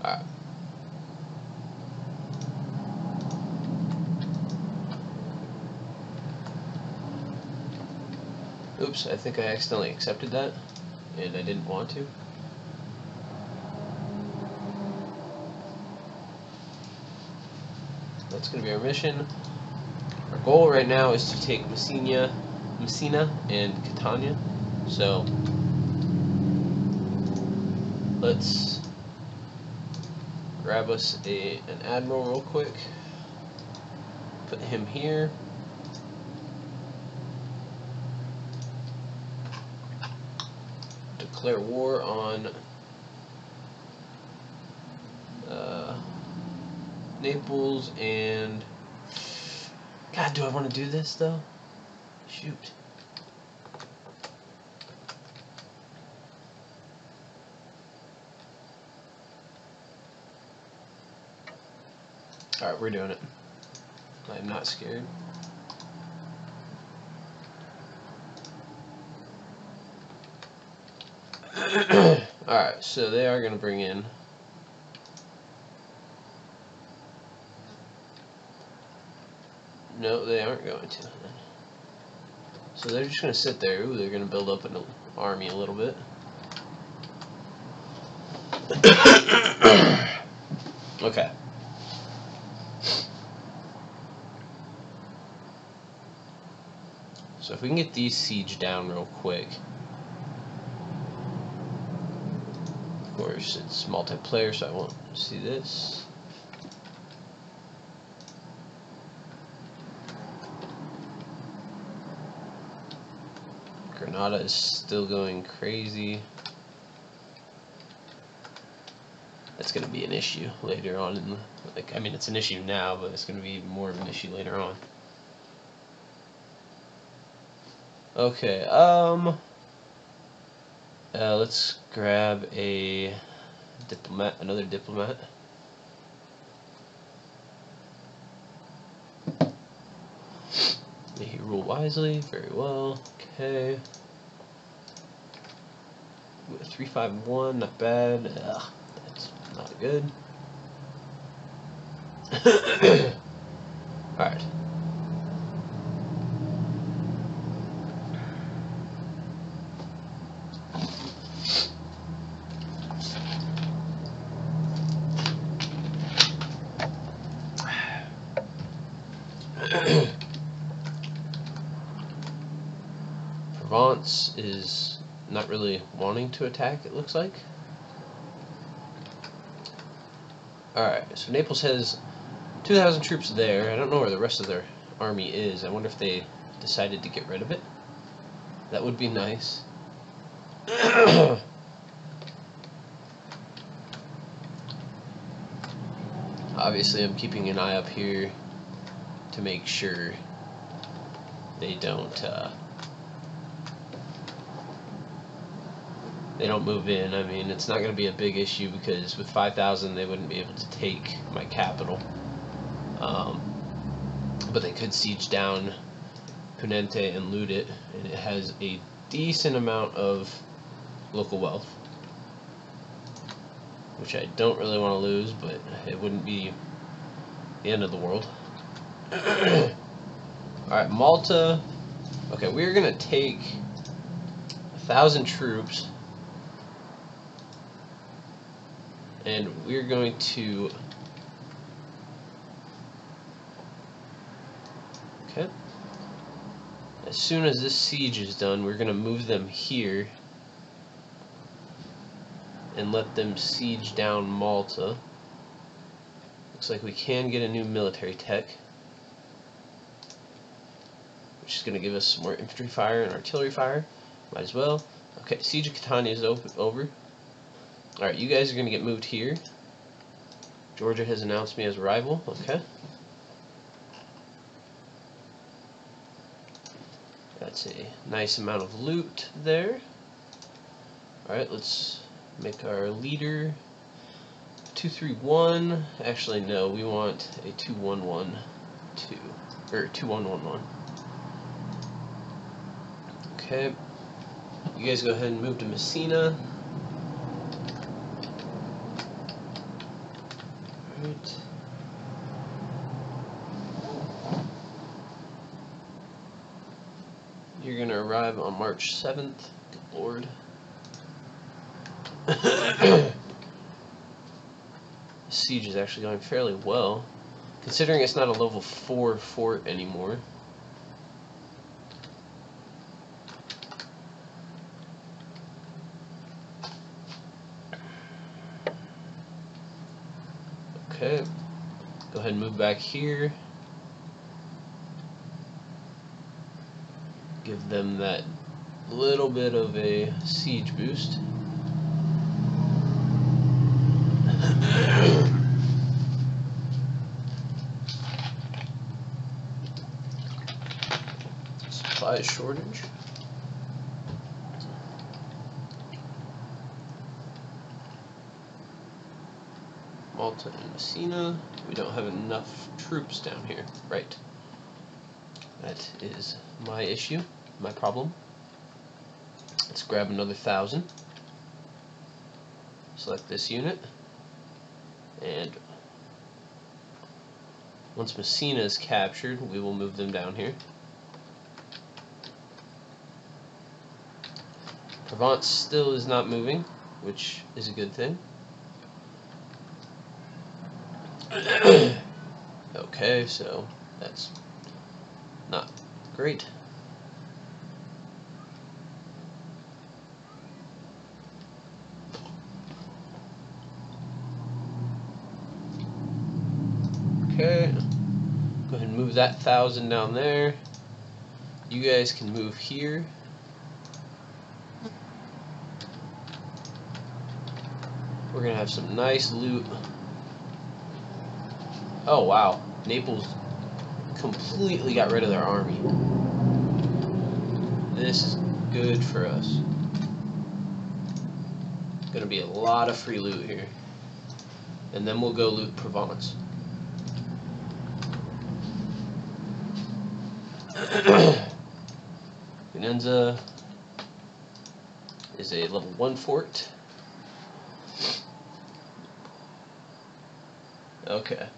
Alright. Oops, I think I accidentally accepted that, and I didn't want to. That's going to be our mission. Our goal right now is to take Messina and Catania. So let's grab us an admiral real quick. Put him here. Declare war on Naples and... God, do I want to do this though? Shoot. Alright, we're doing it. I'm not scared. Alright, so they are going to bring in... No, they aren't going to. So they're just going to sit there. Ooh, they're going to build up an army a little bit. Okay. So if we can get these siege down real quick. Of course, it's multiplayer, so I won't see this. Granada is still going crazy. That's going to be an issue later on in the, I mean, it's an issue now, but it's going to be even more of an issue later on. Okay, let's grab a diplomat, another diplomat. May he rule wisely, very well, okay. 351, not bad. Ugh, that's not good. Alright. Provence is not really wanting to attack, it looks like. Alright, so Naples has 2,000 troops there. I don't know where the rest of their army is. I wonder if they decided to get rid of it. That would be nice. Obviously, I'm keeping an eye up here to make sure they don't move in. I mean, it's not going to be a big issue because with 5,000 they wouldn't be able to take my capital. But they could siege down Ponente and loot it, and it has a decent amount of local wealth, which I don't really want to lose, but it wouldn't be the end of the world. Alright, Malta. Okay, we're going to take 1,000 troops, and we're going to... Okay. As soon as this siege is done, we're going to move them here and let them siege down Malta. Looks like we can get a new military tech, which is going to give us some more infantry fire and artillery fire. Might as well. Okay, siege of Catania is over. Alright, you guys are going to get moved here. Georgia has announced me as a rival. Okay. That's a nice amount of loot there. Alright, let's make our leader 231. Actually, no, we want a 2112 or 2111. Okay. You guys go ahead and move to Messina. Alright. You're going to arrive on March 7th. Good lord. The siege is actually going fairly well, considering it's not a level 4 fort anymore. Okay. Go ahead and move back here. Give them that little bit of a siege boost. Supply shortage. Malta and Messina. We don't have enough troops down here. Right. That is my issue, my problem. Let's grab another 1,000. Select this unit. And once Messina is captured, we will move them down here. Provence still is not moving, which is a good thing. Okay, so that's not great. Okay, go ahead and move that 1,000 down there. You guys can move here. We're gonna have some nice loot. Oh wow, Naples completely got rid of their army. This is good for us. Gonna be a lot of free loot here. And then we'll go loot Provence. Venenza is a level 1 fort. Okay,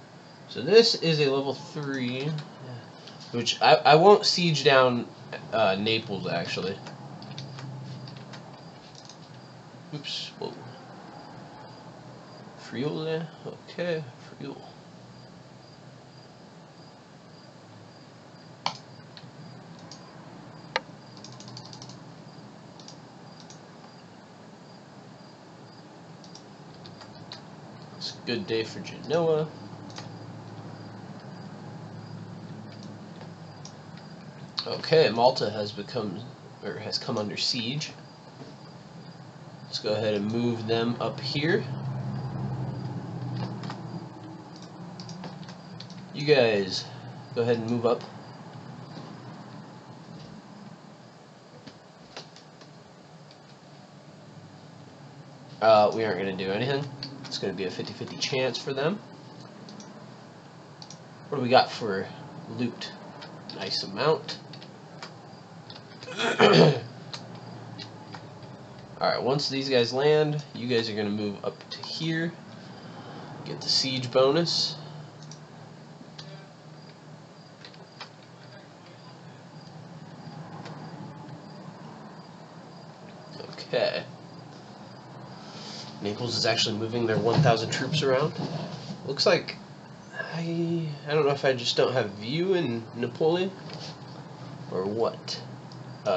so this is a level 3, which I won't siege down Naples actually. Oops, whoa. Friuli, okay, Friuli. Good day for Genoa. Okay, Malta has come under siege. Let's go ahead and move them up here. You guys, go ahead and move up. We aren't going to do anything. It's going to be a 50-50 chance for them. What do we got for loot? Nice amount. Alright, once these guys land, you guys are going to move up to here. Get the siege bonus. Okay. Naples is actually moving their 1,000 troops around. Looks like I don't know if I just don't have view in Napoleon or what.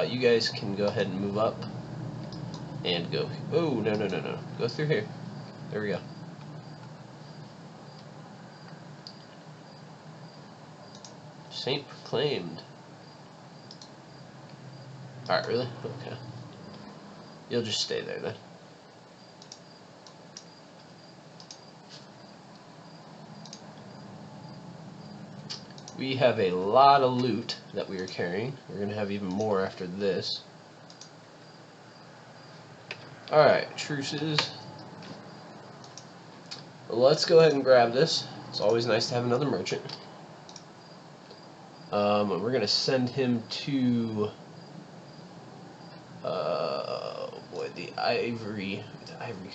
You guys can go ahead and move up and go. Oh, no. Go through here. There we go. Saint proclaimed. Alright, really? Okay. You'll just stay there then. We have a lot of loot that we are carrying. We're going to have even more after this. Alright, truces. Let's go ahead and grab this. It's always nice to have another merchant. We're going to send him to the Ivory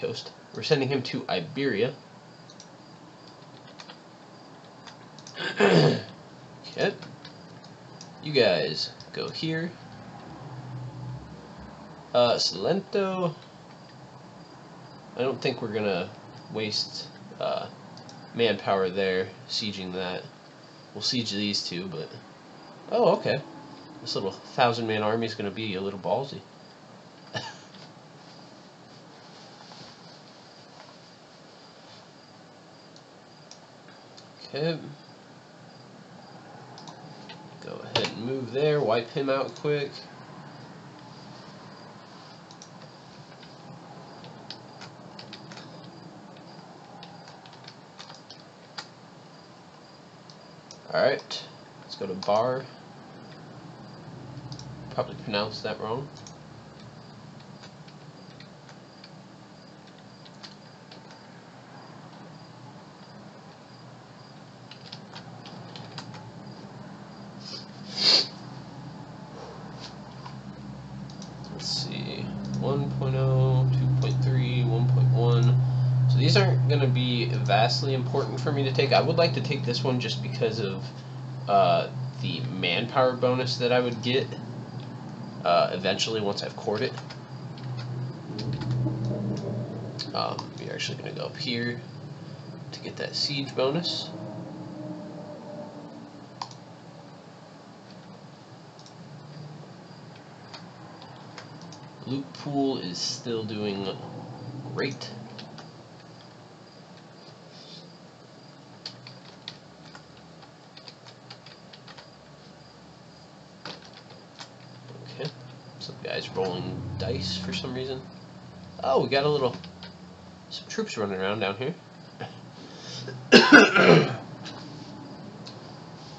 Coast. We're sending him to Iberia. Okay. You guys go here. Salento. I don't think we're gonna waste manpower there sieging that. We'll siege these two, but oh, okay. This little 1,000-man army is gonna be a little ballsy. Okay. Go ahead and move there, wipe him out quick. Alright, let's go to Bar. Probably pronounced that wrong. Let's see, 1.0, 2.3, 1.1. So these aren't going to be vastly important for me to take. I would like to take this one just because of the manpower bonus that I would get eventually once I've cored it. We're actually going to go up here to get that siege bonus. Loot pool is still doing great. Okay, some guys rolling dice for some reason. Oh, we got some troops running around down here.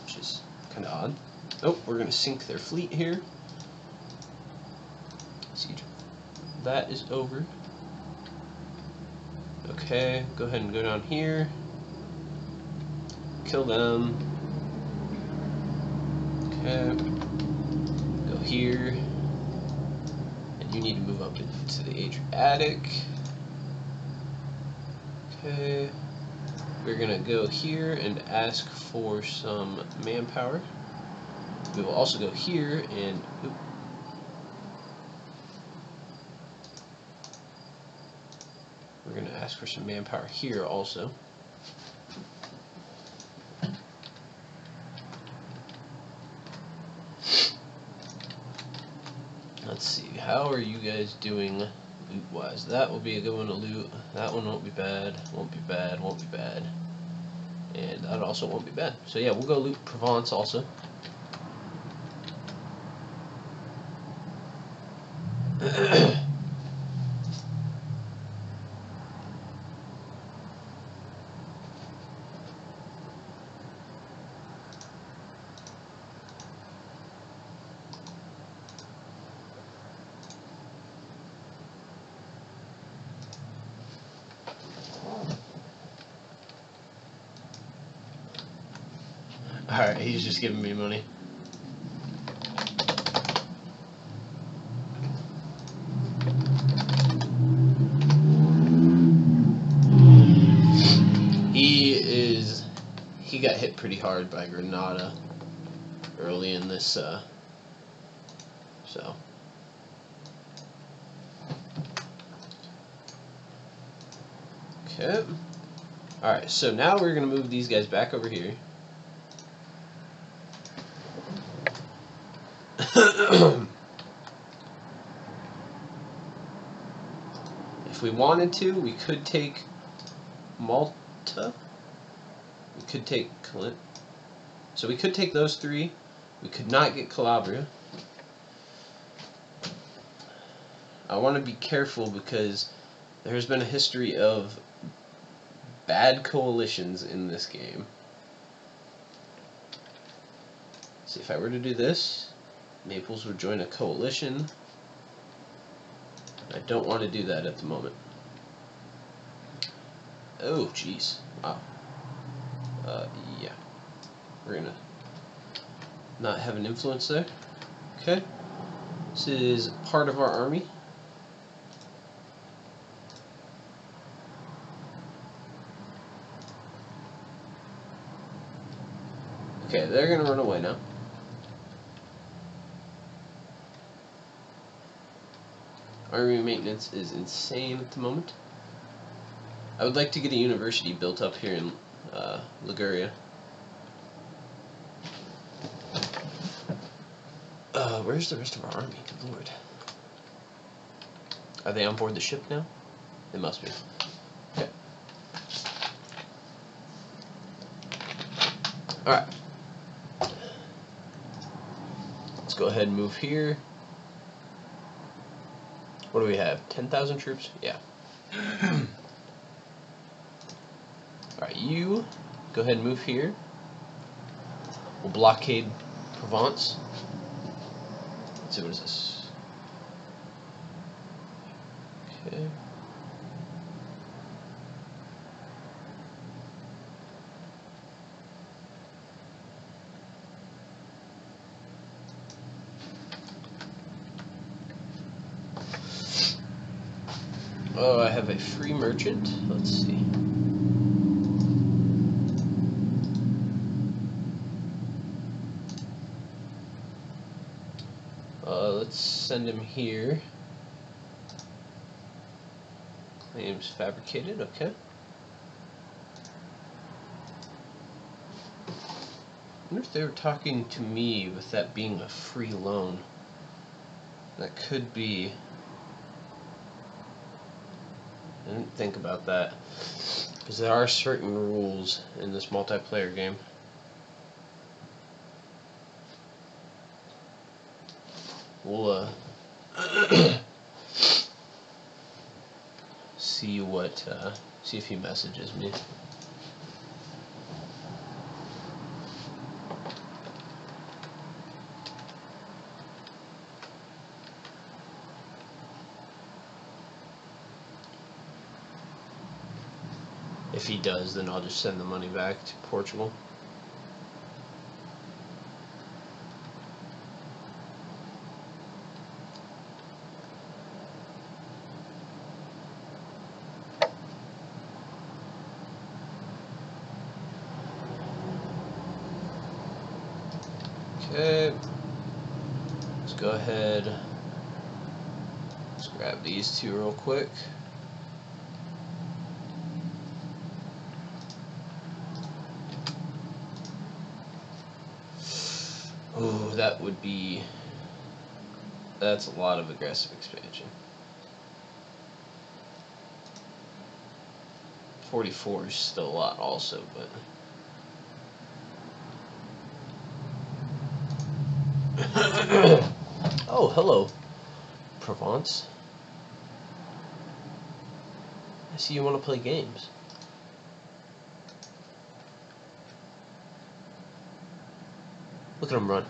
Which is kind of odd. Oh, we're going to sink their fleet here. Siege. That is over. Okay, go ahead and go down here. Kill them. Okay. Go here. And you need to move up into the Adriatic. Okay. We're gonna go here and ask for some manpower. We will also go here and we're gonna ask for some manpower here also. Let's see, how are you guys doing loot-wise. That will be a good one to loot. That one won't be bad. Won't be bad. Won't be bad. And that also won't be bad. So yeah, we'll go loot Provence also. Alright, he's just giving me money. He got hit pretty hard by Granada early in this, so. Okay. Alright, so now we're going to move these guys back over here. If we wanted to, we could take Malta. We could take Calais. So we could take those three. We could not get Calabria. I want to be careful because there's been a history of bad coalitions in this game. See, if I were to do this, Naples would join a coalition. I don't want to do that at the moment. Oh, jeez. Wow. Yeah. We're gonna not have an influence there. Okay. This is part of our army. Okay, they're gonna run away now. Army maintenance is insane at the moment. I would like to get a university built up here in Liguria. Where's the rest of our army? Good lord. Are they on board the ship now? They must be. Okay. Alright. Let's go ahead and move here. What do we have? 10,000 troops? Yeah. Alright, you go ahead and move here. We'll blockade Provence. Let's see, what is this? Okay. Oh, I have a free merchant. Let's see. Let's send him here. Claims fabricated, okay. I wonder if they were talking to me with that being a free loan. That could be. I didn't think about that. Because there are certain rules in this multiplayer game. We'll see see if he messages me. If he does, then I'll just send the money back to Portugal. Okay, let's go ahead, let's grab these two real quick. Oh, that's a lot of aggressive expansion. 44 is still a lot also, but... Oh, hello, Provence. I see you want to play games. Look at him run.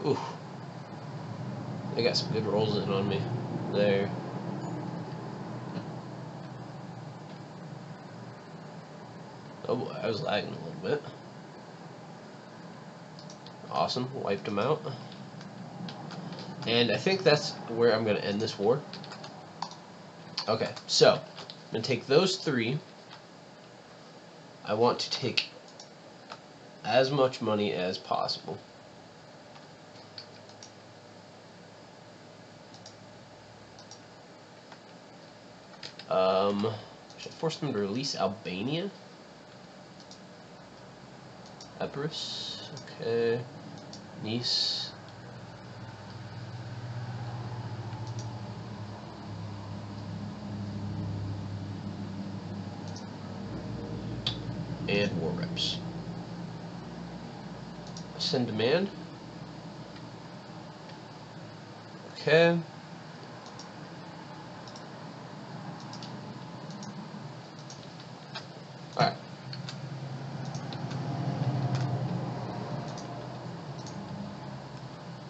Ooh. They got some good rolls in on me there. Oh boy, I was lagging a little bit. Awesome, wiped him out. And I think that's where I'm going to end this war. Okay, so I'm going to take those 3. I want to take as much money as possible. Should I force them to release Albania? Epirus, okay. Nice. And war reps. Send demand. Okay. Alright.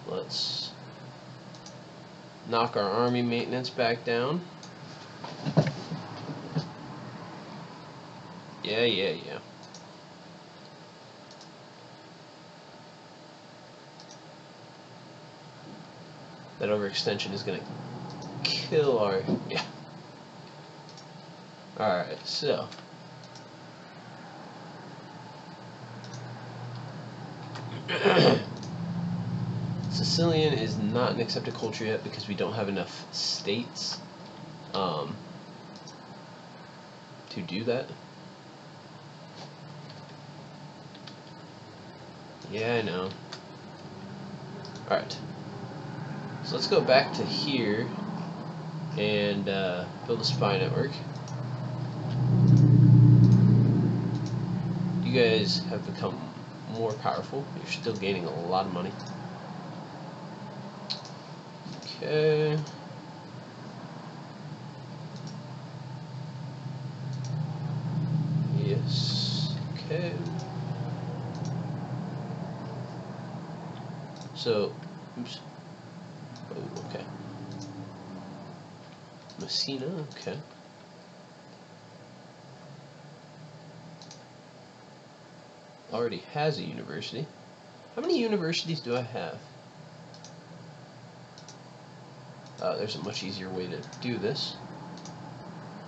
Let's knock our army maintenance back down. Yeah. That overextension is gonna kill our... Yeah. Alright, so... Sicilian is not an accepted culture yet because we don't have enough states to do that. Yeah, I know. Alright. So let's go back to here and build a spy network. You guys have become more powerful. You're still gaining a lot of money. Okay. Yes. Okay. So, oops. Oh, okay. Messina, okay. Already has a university. How many universities do I have? There's a much easier way to do this.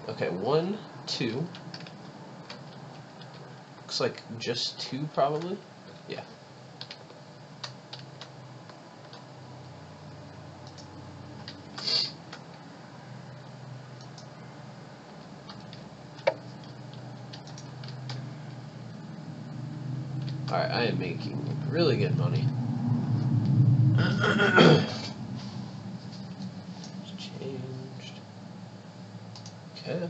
Okay, 1, 2. Looks like just 2 probably. Yeah. Alright, I am making really good money. Changed. Okay.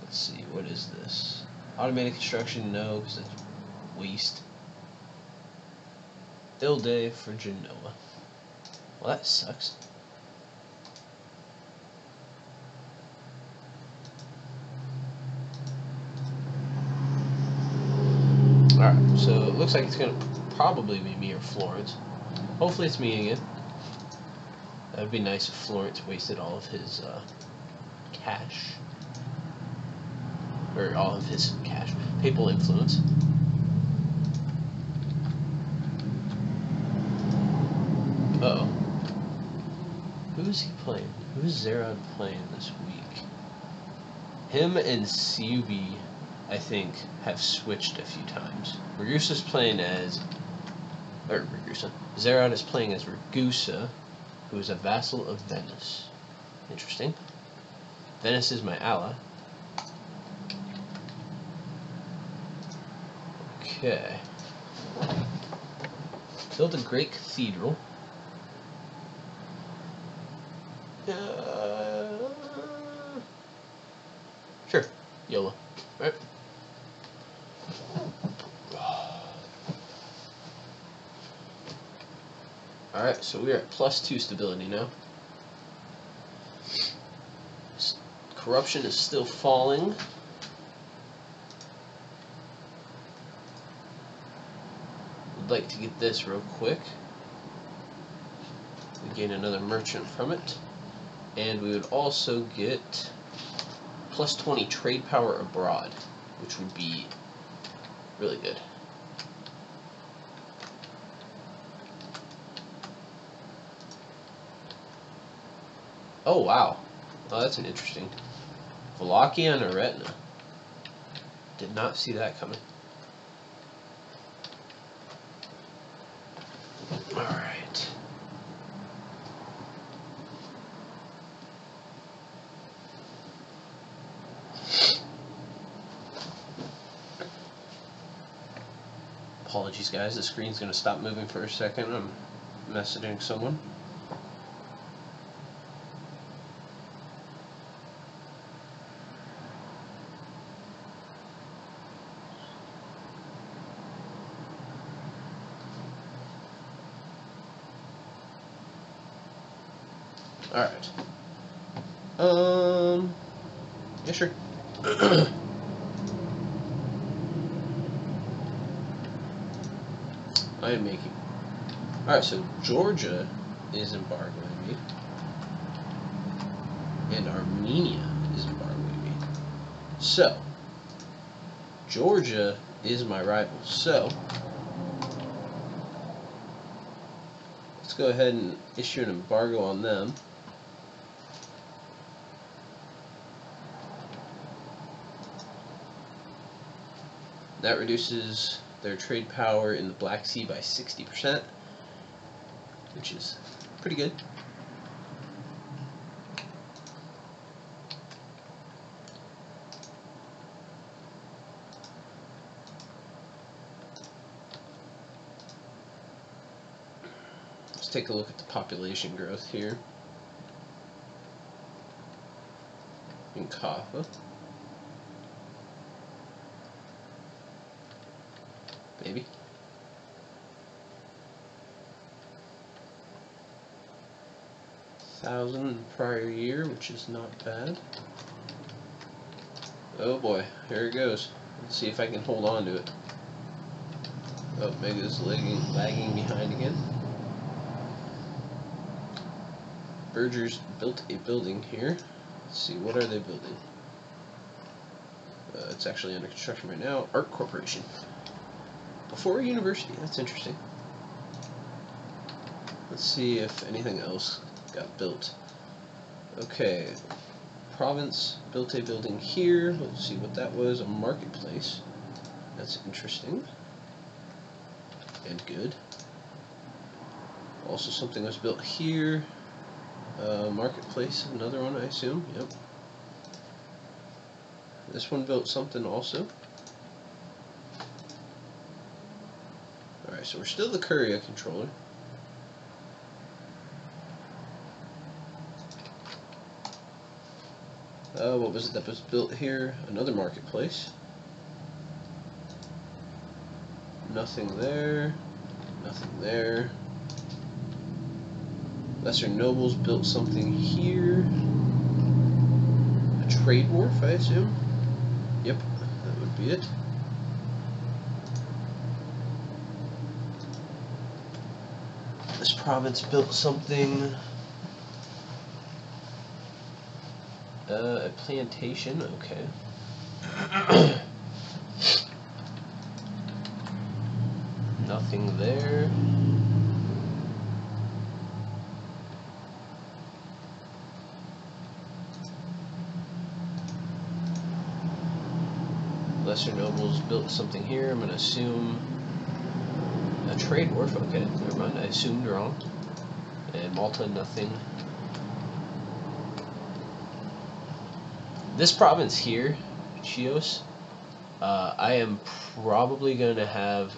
Let's see, what is this? Automated construction, no, because it's waste. Ill day for Genoa. Well, that sucks. Alright, so it looks like it's going to probably be me or Florence. Hopefully it's me again. That would be nice if Florence wasted all of his cash. Or all of his cash. Papal influence. Uh-oh. Who is he playing? Who is Zerad playing this week? Him and Subi, I think, have switched a few times. Ragusa's playing as... Or Ragusa. Zerad is playing as Ragusa, who is a vassal of Venice. Interesting. Venice is my ally. Okay. Build a great cathedral. Sure. YOLO. Alright. Alright, so we're at +2 stability now. Corruption is still falling. Would like to get this real quick. We gain another merchant from it. And we would also get +20 trade power abroad, which would be really good. Oh wow. Oh, that's an interesting. Wallachia and Aretna. Did not see that coming. Alright. Apologies guys, the screen's going to stop moving for a second. I'm messaging someone. Alright. Yeah, sure. I am making. Alright, so Georgia is embargoing me. And Armenia is embargoing me. So, Georgia is my rival. So, let's go ahead and issue an embargo on them. That reduces their trade power in the Black Sea by 60%, which is pretty good. Let's take a look at the population growth here in Kaffa. Maybe. $1,000 prior year, which is not bad. Oh boy, here it goes. Let's see if I can hold on to it. Oh, maybe it's lagging behind again. Berger's built a building here. Let's see, what are they building? It's actually under construction right now. Art Corporation. Before a university, that's interesting. Let's see if anything else got built. Okay, province built a building here. Let's see what that was. A marketplace. That's interesting. And good. Also something was built here. Marketplace, another one I assume. Yep. This one built something also. Alright, so we're still the Curia controller. What was it that was built here? Another marketplace. Nothing there. Nothing there. Lesser nobles built something here. A trade wharf, I assume. Yep, that would be it. This province built something. A plantation, okay. Nothing there. Lesser nobles built something here. I'm going to assume a trade wharf. Okay, never mind. I assumed wrong. And Malta, nothing. This province here, Chios, I am probably going to have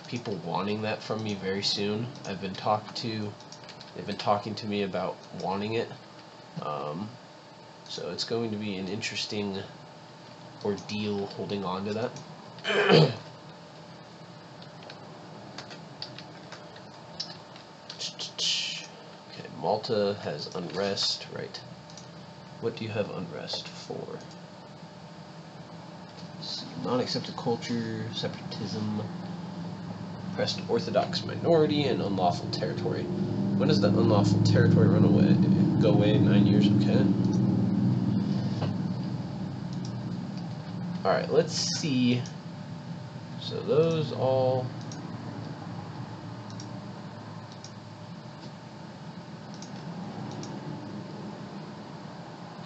people wanting that from me very soon. They've been talking to me about wanting it. So it's going to be an interesting ordeal holding on to that. Okay, Malta has unrest, right. What do you have unrest for? Let's see, non-accepted culture, separatism, oppressed Orthodox minority, and unlawful territory. When does the unlawful territory run away? Go away in 9 years, okay. Alright, let's see. So those all...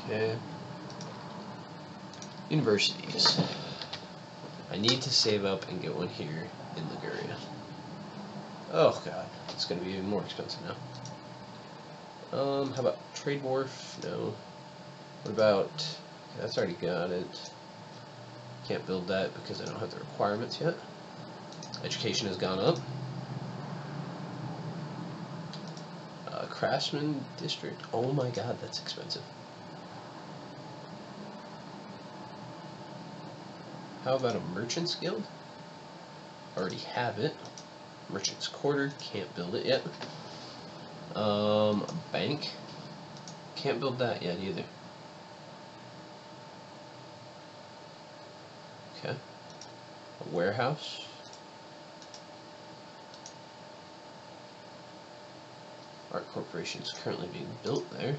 Okay. Universities. I need to save up and get one here in Liguria. Oh god, it's gonna be even more expensive now. How about Trade Wharf? No. What about... Okay, that's already got it. Can't build that because I don't have the requirements yet. Education has gone up. Craftsman District. Oh my god, that's expensive. How about a Merchant's Guild? Already have it. Merchant's Quarter. Can't build it yet. A bank. Can't build that yet either. Okay. A warehouse. Art Corporation is currently being built there.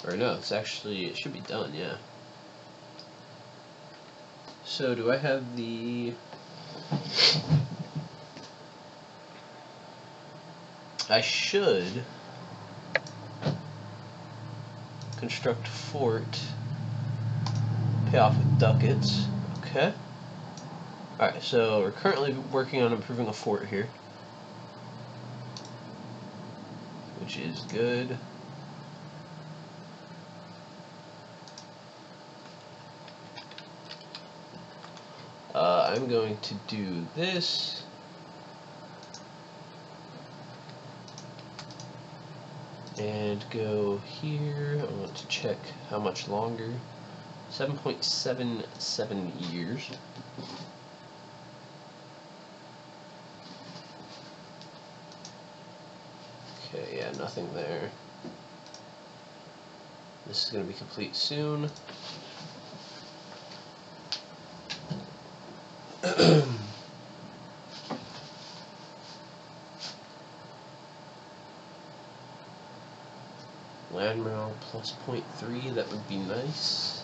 Or no, it should be done, yeah. So do I have the... I should construct a fort, pay off with ducats. Okay. Alright, so we're currently working on improving a fort here, which is good. I'm going to do this. And go here. I want to check how much longer. 7.77 years. Okay, yeah, nothing there. This is going to be complete soon. Land morale plus 0.3, that would be nice.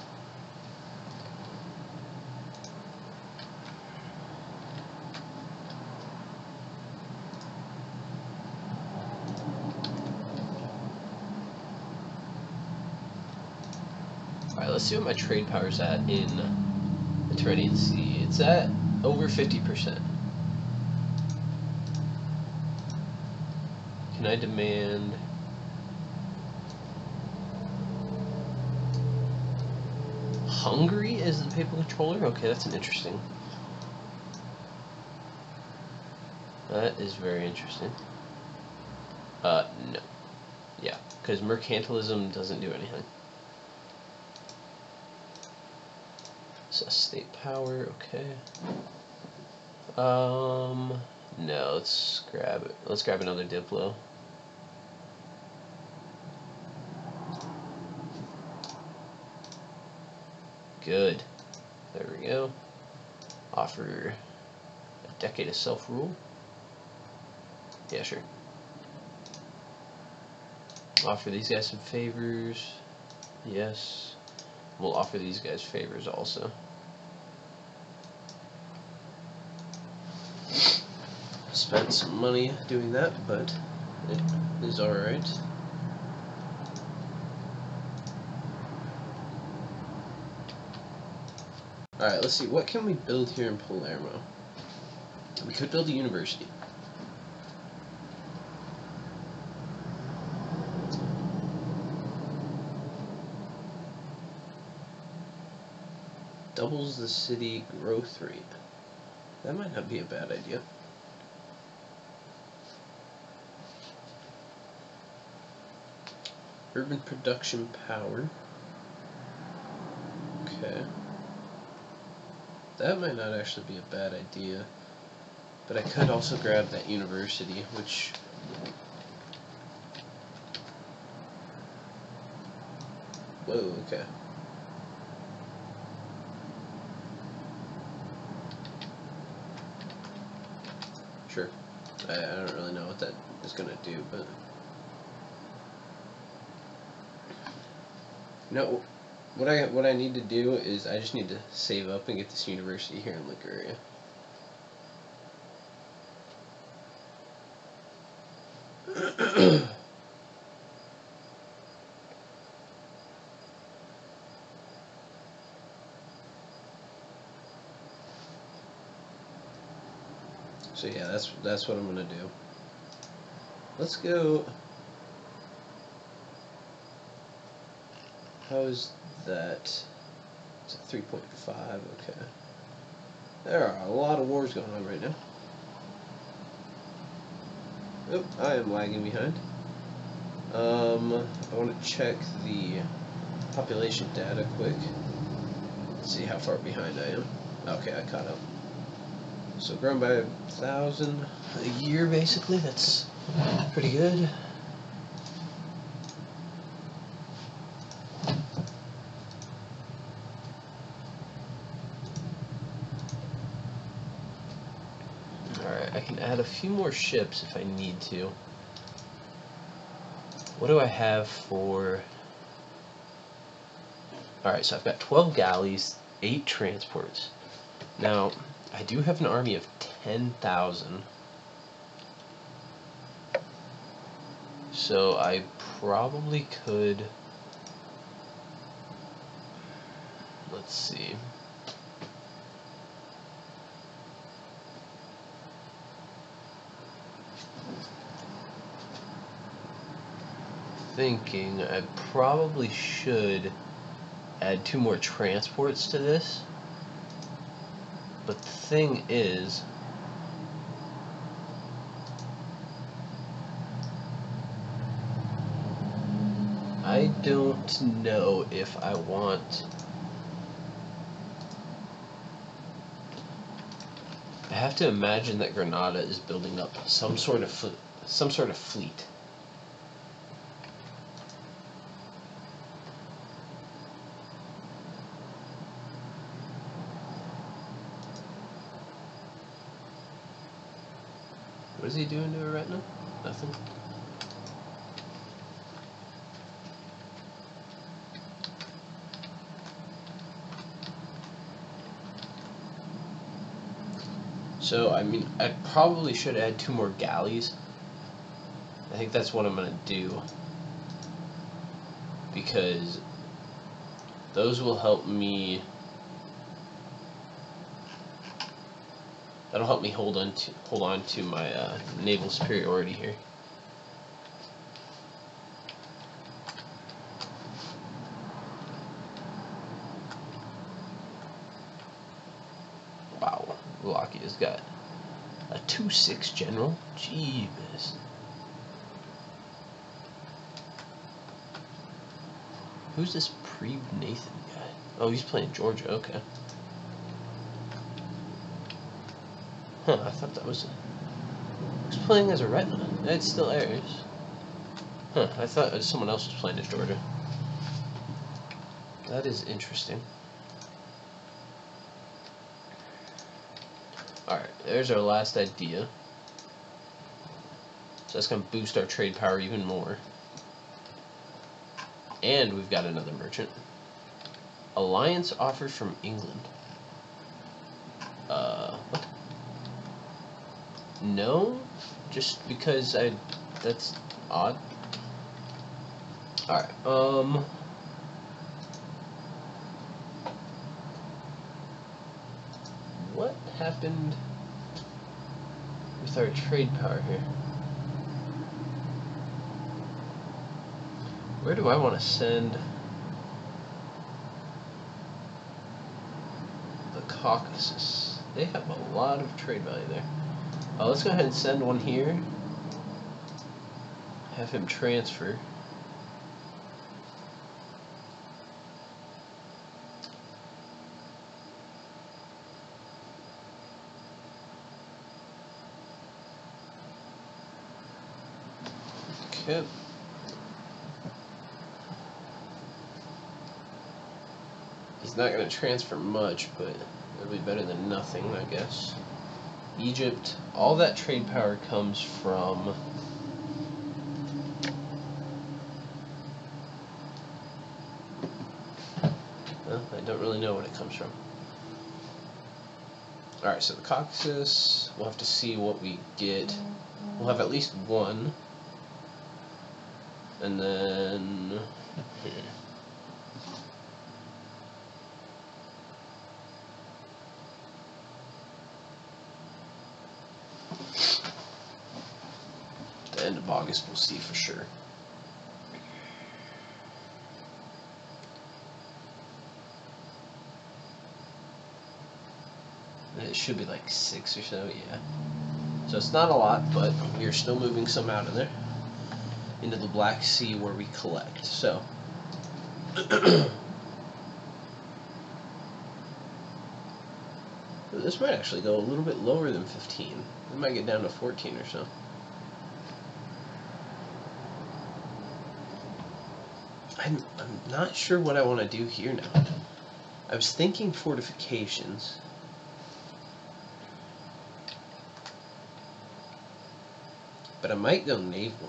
Alright, let's see what my trade power's at in the Mediterranean Sea. It's at over 50%. Can I demand... Hungary is the paper controller? Okay, that's an interesting. That is very interesting. No. Yeah, because mercantilism doesn't do anything. So state power, okay. No, let's grab it. Let's grab another Diplo. Good. There we go. Offer a decade of self-rule. Yeah, sure. Offer these guys some favors. Yes. We'll offer these guys favors also. Spent some money doing that, but it is alright. Alright, let's see. What can we build here in Palermo? We could build a university. doubles the city growth rate. That might not be a bad idea. Urban production power. Okay. That might not actually be a bad idea. But I could also grab that university, which... Whoa, okay. Sure. I don't really know what that is going to do, but... No, what I need to do is I just need to save up and get this university here in Liguria. So yeah, that's what I'm gonna do. Let's go. How is that? It's a 3.5. Okay. There are a lot of wars going on right now. Oh, I am lagging behind. I want to check the population data quick. Let's see how far behind I am. Okay, I caught up. So grown by 1,000 a year, basically. That's pretty good. Alright, I can add a few more ships if I need to. What do I have for... Alright, so I've got 12 galleys, 8 transports. Now, I do have an army of 10,000. So I probably could... Let's see. Thinking I probably should add 2 more transports to this. But the thing is, I don't know if I want... I have to imagine that Granada is building up some sort of fleet. What is he doing to her retina? Nothing. So, I mean, I probably should add 2 more galleys. I think that's what I'm going to do. Because those will help me... That'll help me hold on to my naval superiority here. Wow, Wallachia got a 2-6 general. Jeebus. Who's this Pre-Nathan guy? Oh, he's playing Georgia. Okay. Huh, I thought that was... Who's playing as a retina? It still airs. Huh, I thought someone else was playing as Georgia. That is interesting. Alright, there's our last idea. So that's going to boost our trade power even more. And we've got another merchant. Alliance offer from England. What? No, just because that's odd. Alright, what happened with our trade power here? Where do I want to send? Caucasus. They have a lot of trade value there. Let's go ahead and send one here. Have him transfer. Okay. He's not going to transfer much, but it'll be better than nothing, I guess. Egypt, all that trade power comes from well, I don't really know what it comes from. Alright, so the Caucasus, we'll have to see what we get. We'll have at least one. And then the end of August we'll see for sure. It should be like 6 or so, yeah. So it's not a lot, but we're still moving some out of there into the Black Sea where we collect. So this might actually go a little bit lower than 15. It might get down to 14 or so. I'm not sure what I want to do here now. I was thinking fortifications. But I might go naval.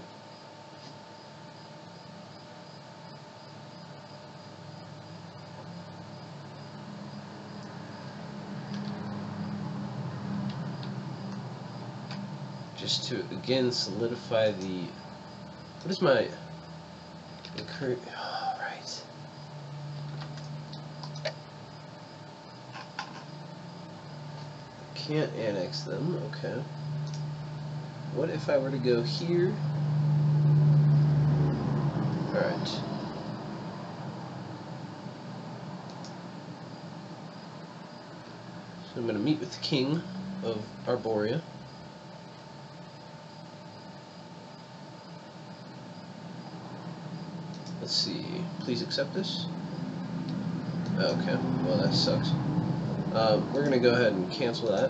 Just to again solidify the. What is my current? Oh, right. Can't annex them. Okay. What if I were to go here? Alright. So I'm going to meet with the king of Arborea. Let's see. Please accept this. Okay. Well, that sucks. We're going to go ahead and cancel that.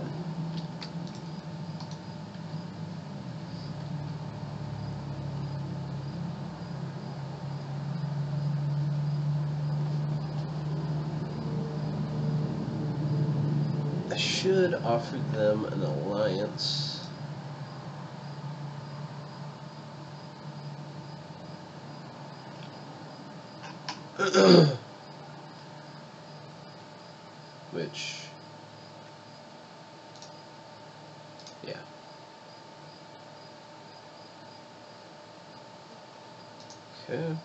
Should offer them an alliance. Which, yeah. Okay.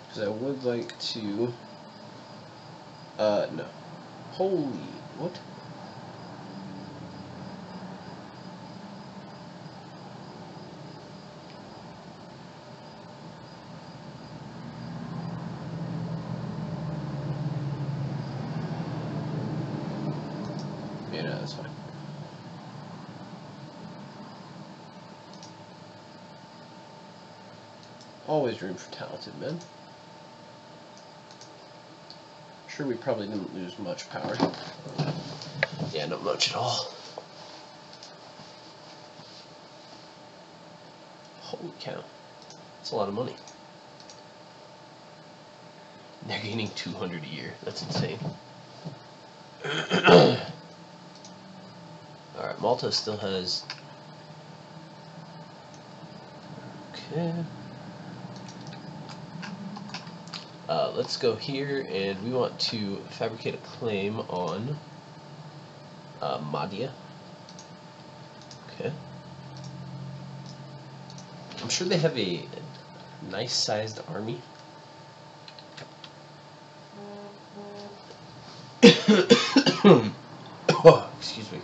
Because I would like to, no. Holy, what? Yeah, no, that's fine. Always room for talented men. Sure, we probably didn't lose much power. Yeah, not much at all. Holy cow. That's a lot of money. They're gaining 200 a year. That's insane. Alright, Malta still has... Okay. Let's go here, and we want to fabricate a claim on Mahdia. Okay. I'm sure they have a nice-sized army. Oh, excuse me.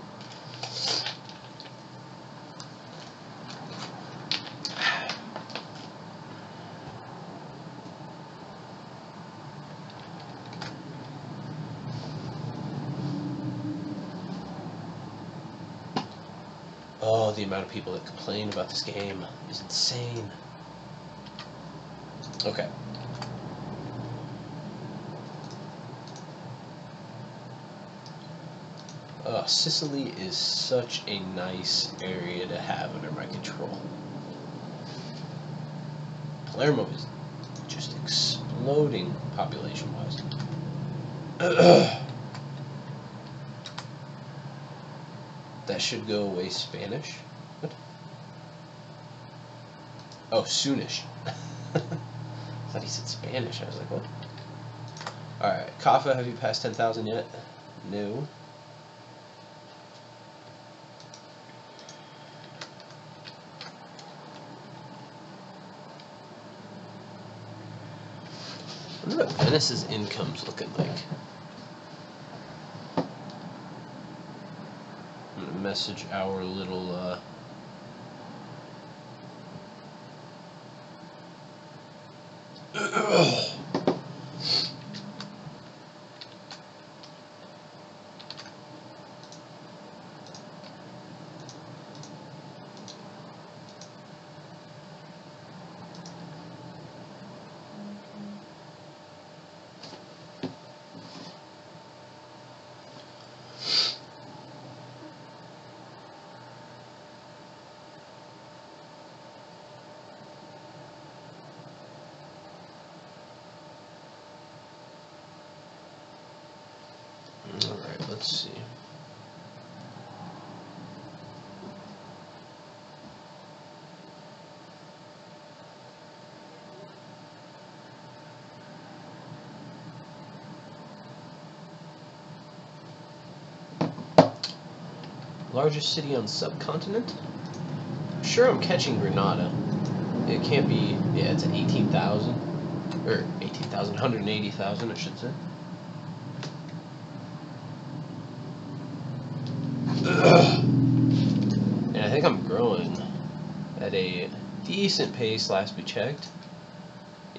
Oh, the amount of people that complain about this game is insane. Okay. Sicily is such a nice area to have under my control. Palermo is just exploding population-wise. That should go away Spanish. What? Oh, soonish. I thought he said Spanish. I was like, what? Alright, Kaffa, have you passed 10,000 yet? No. I wonder what Venice's income's looking like. I'm gonna message our little Alright, let's see. Largest city on subcontinent? Sure, I'm catching Granada. It can't be, yeah, it's at 18,000. Or 18,000, 180,000, I should say. And I think I'm growing at a decent pace last we checked.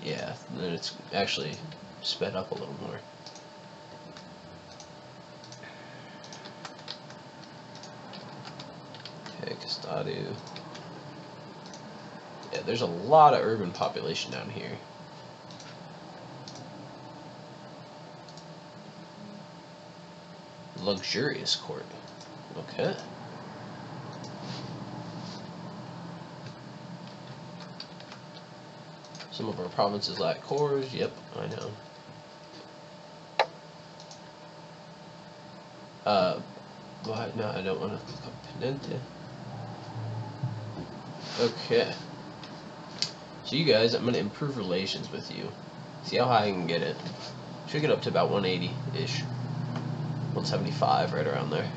Yeah, then it's actually sped up a little more. Okay, Custado. Yeah, there's a lot of urban population down here. Luxurious court. Okay. Some of our provinces lack cores. Yep, I know. But no, I don't want to look up Penente. Okay. So you guys, I'm going to improve relations with you. See how high I can get it. Should get up to about 180-ish. 175, right around there.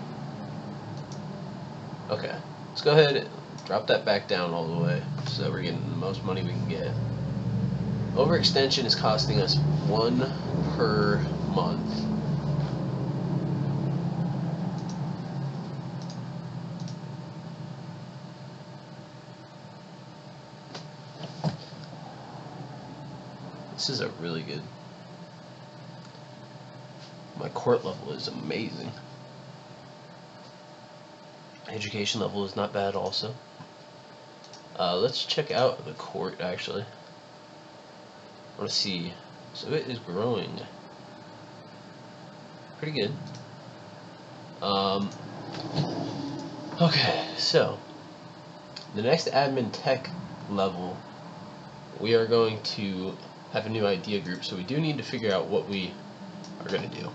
Okay. Let's go ahead and drop that back down all the way so that we're getting the most money we can get. Overextension is costing us 1 per month. This is a really good... My court level is amazing. Education level is not bad also. Let's check out the court, actually. I want to see. So it is growing pretty good. Okay, so the next admin tech level, we are going to have a new idea group, so we do need to figure out what we are going to do.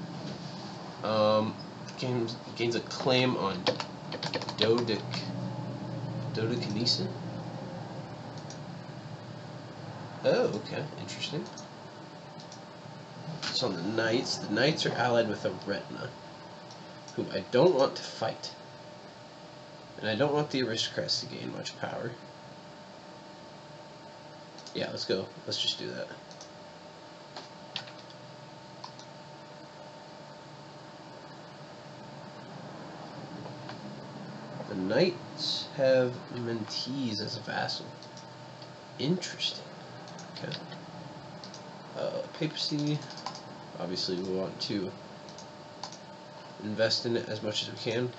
Gains a claim on Dodecanesa. Oh, okay, interesting. So on the Knights are allied with a Retina, who I don't want to fight. And I don't want the aristocrats to gain much power. Yeah, let's go. Let's just do that. The Knights have Mentees as a vassal. Interesting. Okay. Papacy. Obviously, we want to invest in it as much as we can.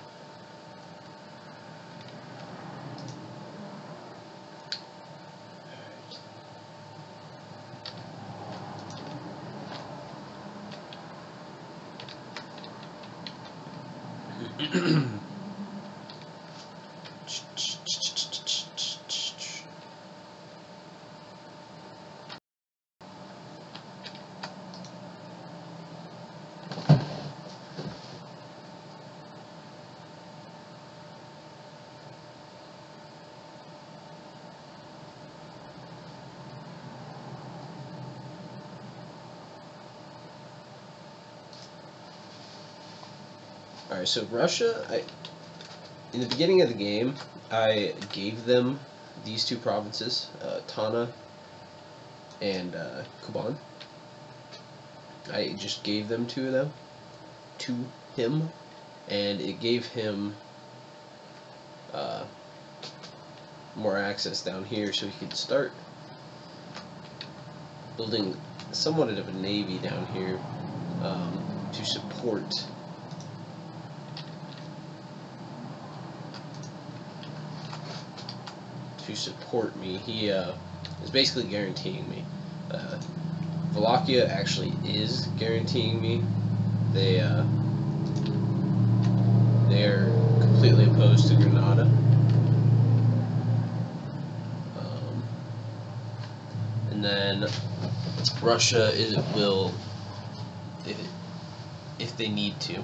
Alright, so Russia, in the beginning of the game, I gave them these two provinces, Tana and Kuban. I just gave them to him, and it gave him more access down here, so he could start building somewhat of a navy down here to support me. He is basically guaranteeing me. Wallachia actually is guaranteeing me. They are completely opposed to Grenada. And then Russia will, if they need to.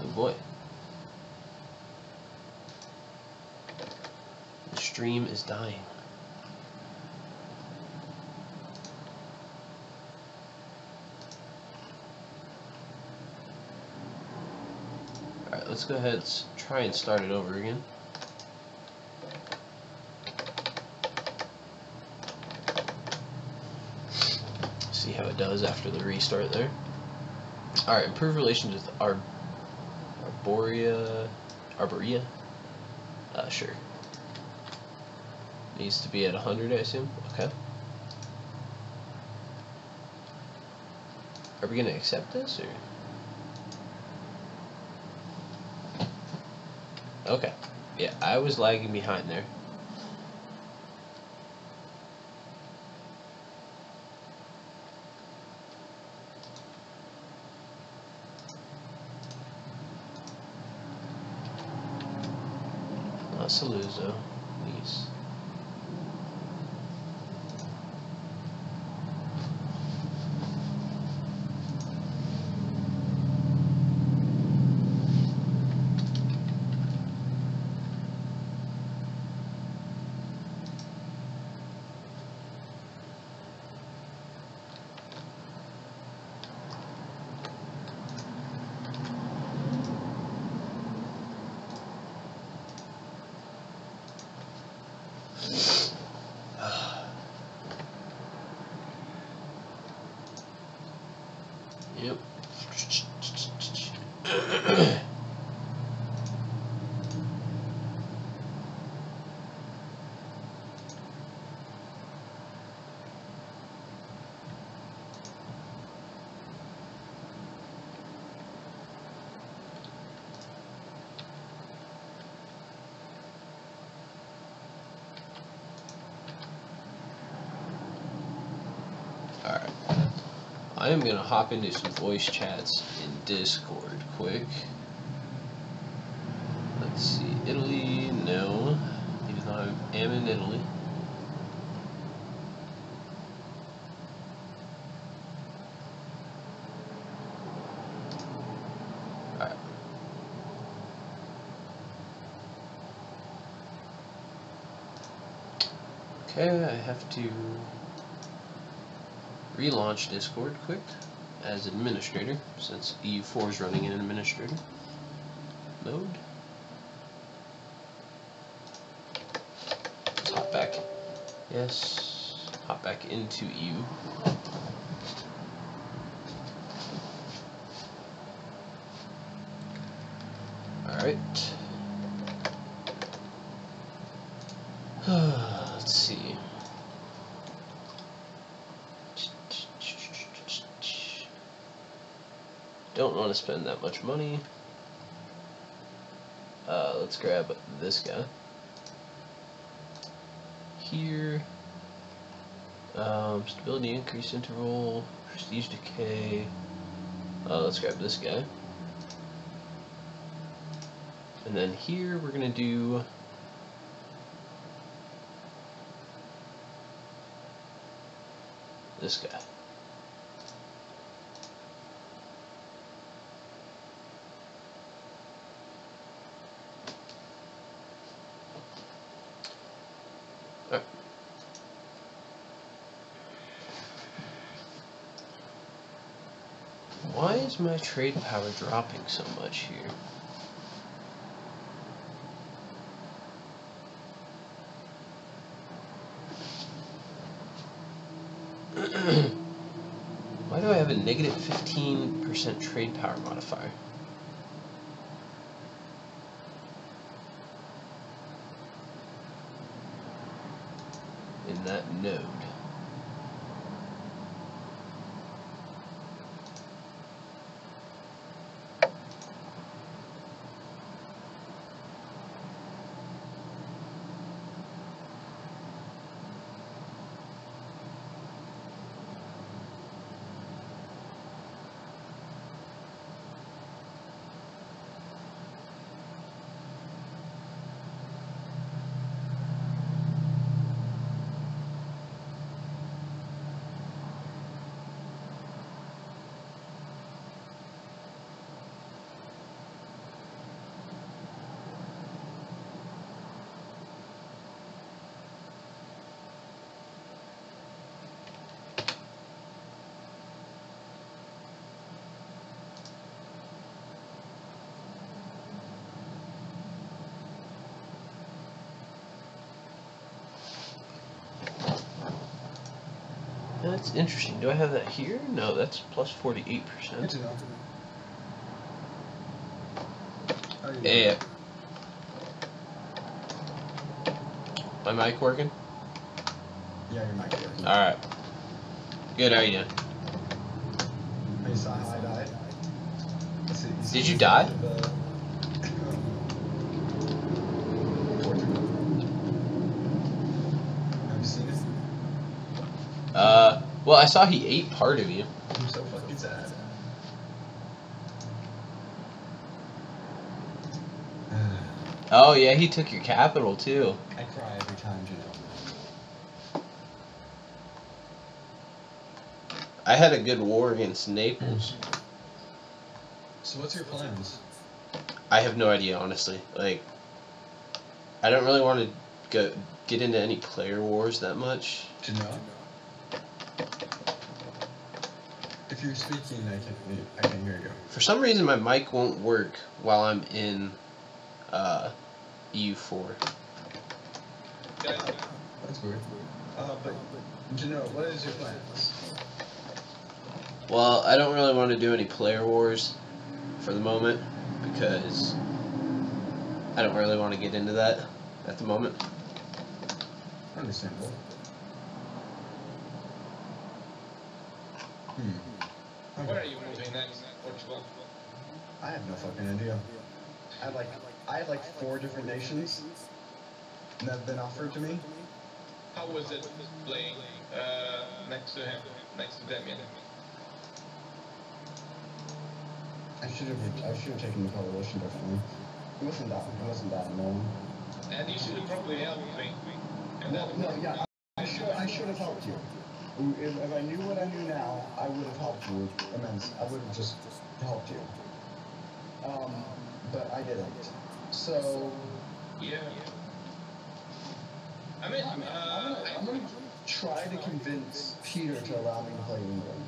Oh boy. The stream is dying. Alright, let's go ahead and try and start it over again. See how it does after the restart there. Alright, improve relations with Arborea? Sure. Needs to be at 100, I assume? Okay. Are we going to accept this, or? Okay. Yeah, I was lagging behind there. Saluzzo, please. Yep. Alright. I am going to hop into some voice chats in Discord quick. Let's see. Italy, no. Even though I am in Italy. Alright. Okay, I have to relaunch Discord quick as administrator, since EU4 is running in administrator mode. Let's hop back. Yes, hop back into EU. Alright. Let's see. Don't want to spend that much money. Let's grab this guy. Here. Stability increase interval. Prestige decay. Let's grab this guy. And then here we're going to do this guy. Alright. Why is my trade power dropping so much here? Why do I have a negative 15% trade power modifier? In that node. That's interesting. Do I have that here? No, that's plus 48%. Yeah. My mic working? Yeah, your mic working. Alright. Good, how are you doing? I saw how I died. Did you die? Have you seen it? Well, I saw he ate part of you. I'm so fucking sad. Oh, yeah, he took your capital, too. I cry every time, Genoa. I had a good war against Naples. So what's your plans? I have no idea, honestly. Like, I don't really want to get into any player wars that much. Genoa? If you're speaking, I can hear you. For some reason, my mic won't work while I'm in EU4. That's weird. But Genoa, what is your plans? Well, I don't really want to do any player wars for the moment because I don't really want to get into that at the moment. Understandable. Where are you moving next? Portugal? I have no fucking idea. I had like 4 different nations that have been offered to me. How was it playing next to him, next to Damien? I should have taken the coalition definitely. It wasn't that annoying. And you should have probably helped me. And No, yeah, I should have helped you. If I knew what I knew now, I would have helped you immense. I would have just helped you. But I didn't. So yeah. I mean, I'm gonna try to convince Peter to allow me to play England.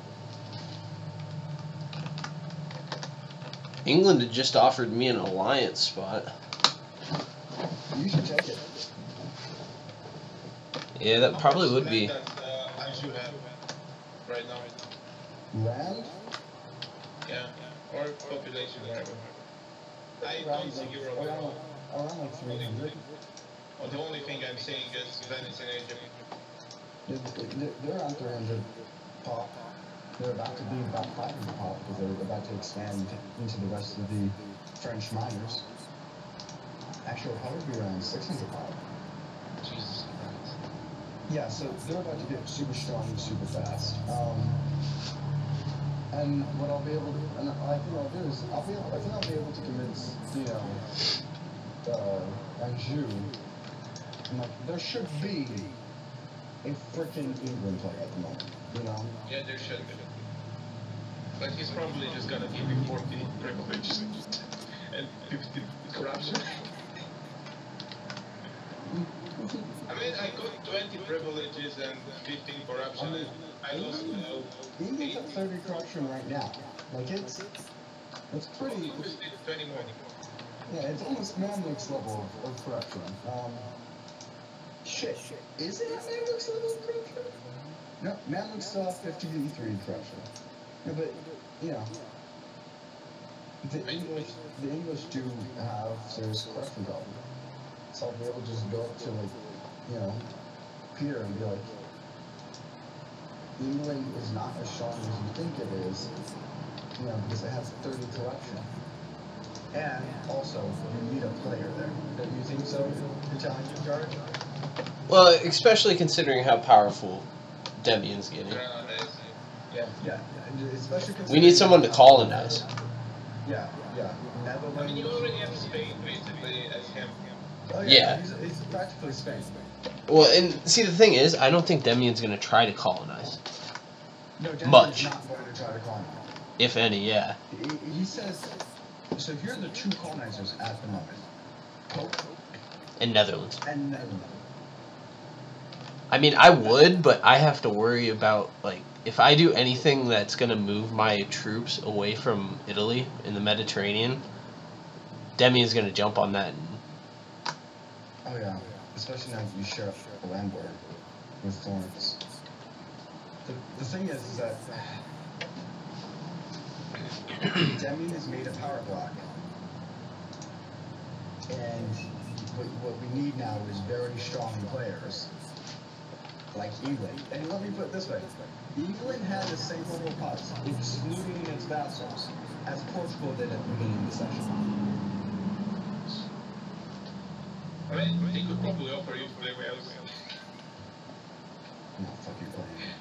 England had just offered me an alliance spot. You should take it. Yeah, that probably would be. That, I should have right now. Land? Yeah. Or population, whatever. I don't see Europa. Around like 300. Well, the only thing I'm seeing is Venice in Egypt. They're around 300 pop. They're about to be about 500 pop because they're about to expand into the rest of the French miners. Actually, it'll probably be around 600 pop. Jesus Christ. Yeah, so they're about to get super strong and super fast. And what I'll be able to, and I think I'll do is, I think I'll be able to convince, Anjou, I'm like, there should be a freaking England player at the moment, you know? Yeah, there should be. But he's probably just gonna give you 40 privileges and 50 corruption. I mean, I got 20 privileges and 15 corruption. I lost England's at 30 corruption right now. Like, it's pretty... We just need 20 more. Yeah, it's almost Mamluk's level of corruption. Shit. Is it at Mamluk's level of corruption? No, Mamluk's still at 53 corruption. No, but, you know, the English do have serious corruption problem. So I'll be able to just go up to, like, you know, Peter and be like, England is not as strong as you think it is, you know, because it has 30 corruption. And also, you need a player there. Don't you think so, Italian guard? Well, especially considering how powerful Debian's getting. Yeah. Especially We need someone to colonize. Yeah. I mean, you already have Spain, basically, as him. Oh, yeah. He's practically Spain. Well, and see, the thing is, I don't think Debian's going to try to colonize. No, Debian's much. Not going to try to colonize. If any, yeah. He says, so here are the two colonizers at the moment. Pope And Netherlands. and Netherlands. I mean, I would, but I have to worry about, like, if I do anything that's going to move my troops away from Italy in the Mediterranean, Debian's going to jump on that. Oh yeah, especially now that you share a land border with Florence. The thing is that Demian has made a power block, and what we need now is very strong players, like England. And let me put it this way, England had the same level of pods, excluding its vassals, as Portugal did at the beginning of the session. I mean, they could probably offer you to play Wales. No, fuck you playing.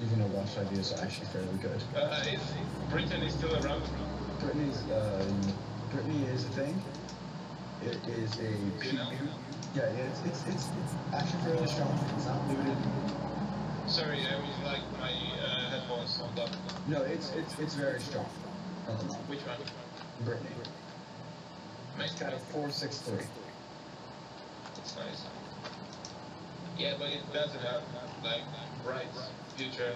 Even though Welsh ideas are actually fairly good. Is Britain still around? Brittany is a thing. It is a PU. Yeah, it's actually fairly strong. It's not looted. Sorry, I was like my headphones on up. No, it's very strong. Which one? Brittany. It's got a 463. That's nice. Yeah, but it doesn't have like bright future.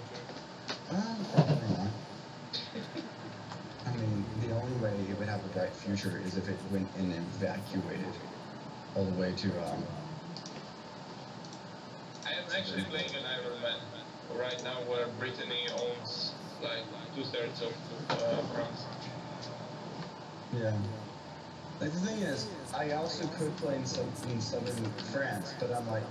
Probably not. I mean, the only way it would have a bright future is if it went and evacuated all the way to I am actually playing an Iron Man right now, where Brittany owns like 2/3 of France. Yeah. Like, the thing is, I also could play in southern France, but I'm like,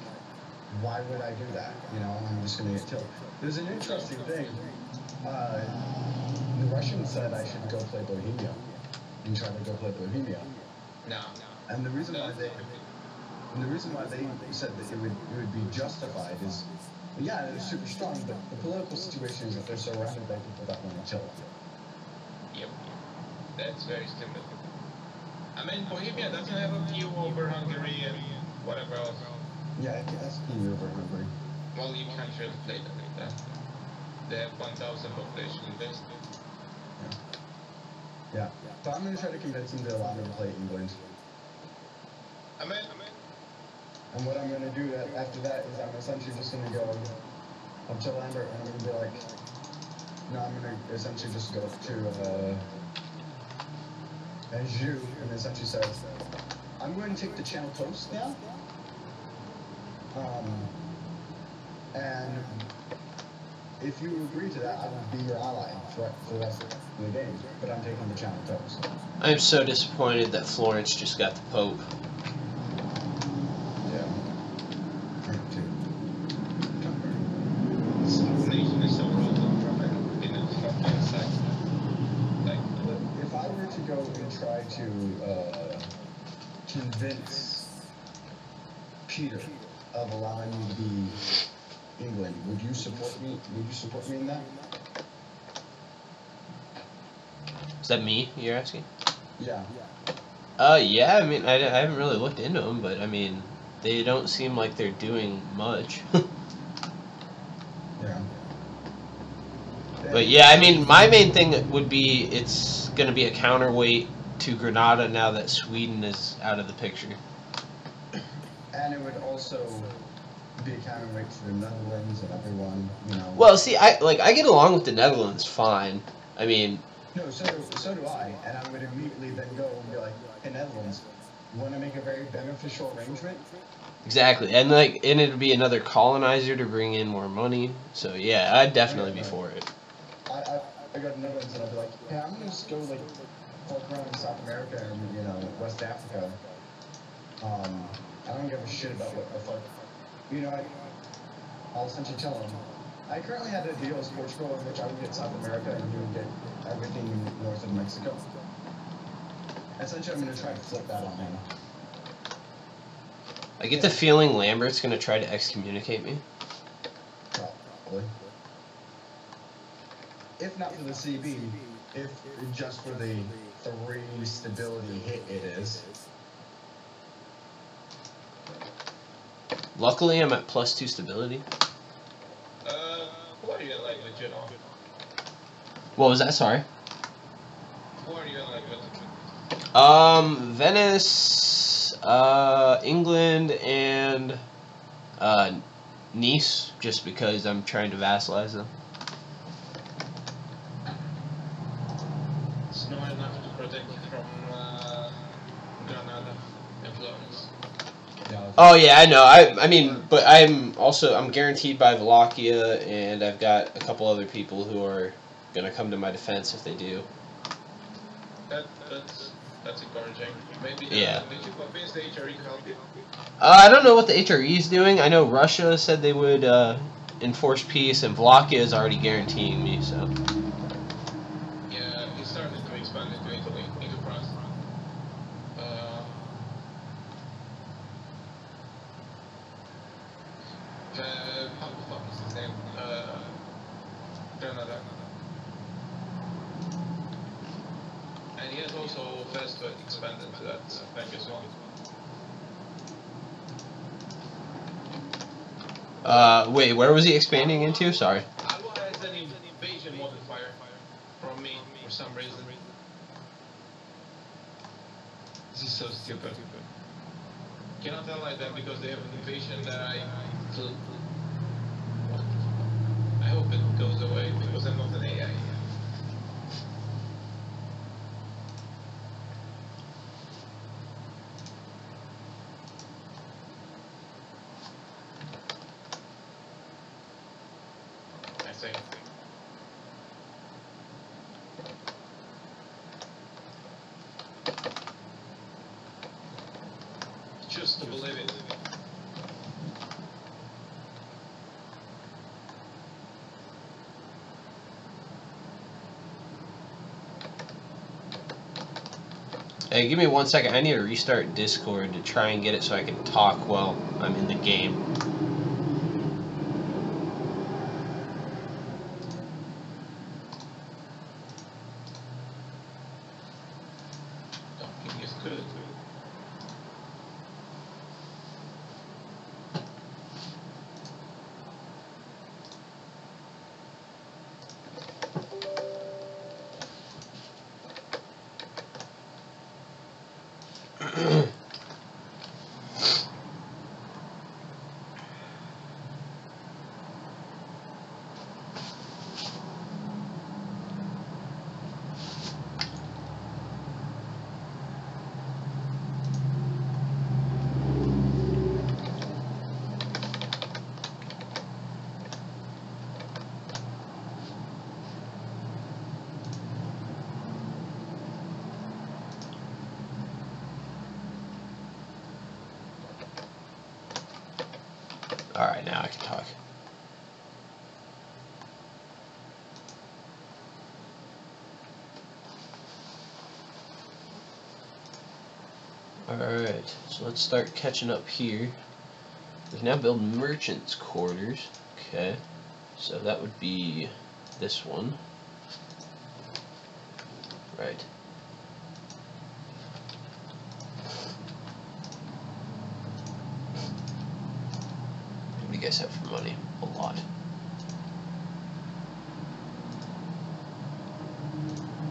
why would I do that? You know, I'm just going to get killed. There's an interesting thing. The Russians said I should go play Bohemia and try to go play Bohemia. No. And the reason why they said that it would be justified is, yeah, they're super strong, but the political situation is that they're surrounded by people that want to kill them. Yep. That's very stupid. I mean, Bohemia doesn't have a few over Hungary and whatever else. Yeah, that's being over Hungary. Well, you can't really play them like that. They have 1,000 population based. Yeah. But I'm going to try to convince him to allow me to play England. I mean. And what I'm going to do after that is I'm essentially just going to go up to Lambert and I'm going to be like, no, I'm going to essentially just go up to Anjou and essentially say, I'm going to take the Channel Coast now. And if you agree to that, I will be your ally for the rest of the game. But I'm taking the Channel Coast. I'm so disappointed that Florence just got the Pope. Yeah. If I were to go and try to convince Peter of allowing me to be England, would you support me? Would you support me in that? Is that me you're asking? Yeah. Yeah, I mean, I haven't really looked into them, but I mean, they don't seem like they're doing much. Yeah. But yeah, I mean, my main thing would be it's going to be a counterweight to Granada now that Sweden is out of the picture. And it would also be a counterweight to the Netherlands and everyone, you know. Well, see, I get along with the Netherlands fine. I mean, No, so do I, and I would immediately then go and be like, hey, Netherlands, want to make a very beneficial arrangement? exactly, and it'd be another colonizer to bring in more money. So yeah, I'd definitely be for it. I go to Netherlands and I'd be like, hey, I'm gonna just go like fuck around in South America and, you know, West Africa. I don't give a shit about what the fuck, you know. I'll essentially tell them. I currently had a deal with Portugal in which I would get South America and you would get everything north of Mexico. Essentially, I'm going to try to flip that on him. I get the feeling Lambert's going to try to excommunicate me. Probably. If not for the CB, if just for the 3 stability hit it is. Luckily, I'm at +2 stability. Who are you in like with Genoa? What was that? Sorry. Who are you in like with? Venice, England, and Nice, just because I'm trying to vassalize them. It's not enough to protect you from Granada and Florence. Oh yeah, I know. I mean, but I'm guaranteed by Wallachia, and I've got a couple other people who are gonna come to my defense if they do. That's encouraging. Maybe yeah. Did you convince the HRE to help you? I don't know what the HRE is doing. I know Russia said they would enforce peace, and Wallachia is already guaranteeing me. So. Yeah, he started to expand into Italy, into France. How the fuck is his name? Granada. And he has also fast to expand into that bank as well. Wait, where was he expanding into? Sorry. Alba has an invasion modifier from me for some reason. This is so stupid. Cannot ally them because they have an invasion that I hope it goes away because I'm not an AI. I say. Just to believe it. Hey, give me 1 second. I need to restart Discord to try and get it so I can talk while I'm in the game. Talking is good. Alright, now I can talk. Alright, so let's start catching up here. We can now build merchants' quarters. Okay, so that would be this one. Right. guys have for money? A lot.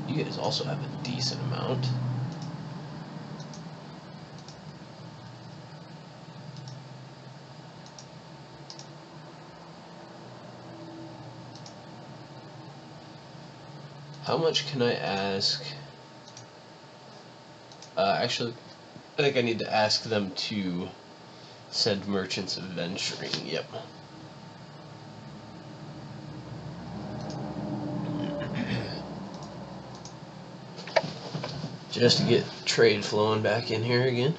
You guys also have a decent amount. How much can I ask? Actually, I think I need to ask them to send merchants adventuring. Yep. Just to get trade flowing back in here again.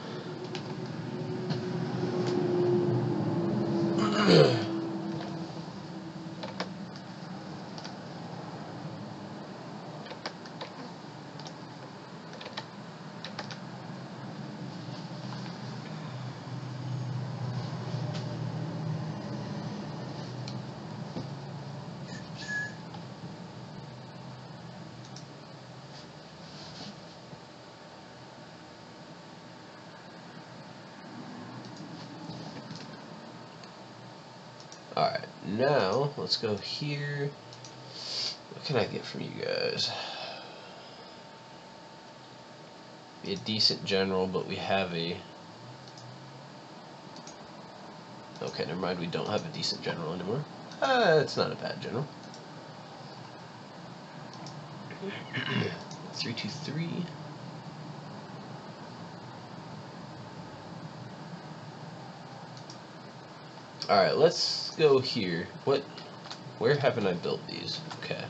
Alright, now let's go here. What can I get from you guys? Be a decent general, but we have a... Okay, never mind, we don't have a decent general anymore. It's not a bad general. 323. Alright, let's go here. Where haven't I built these? Okay.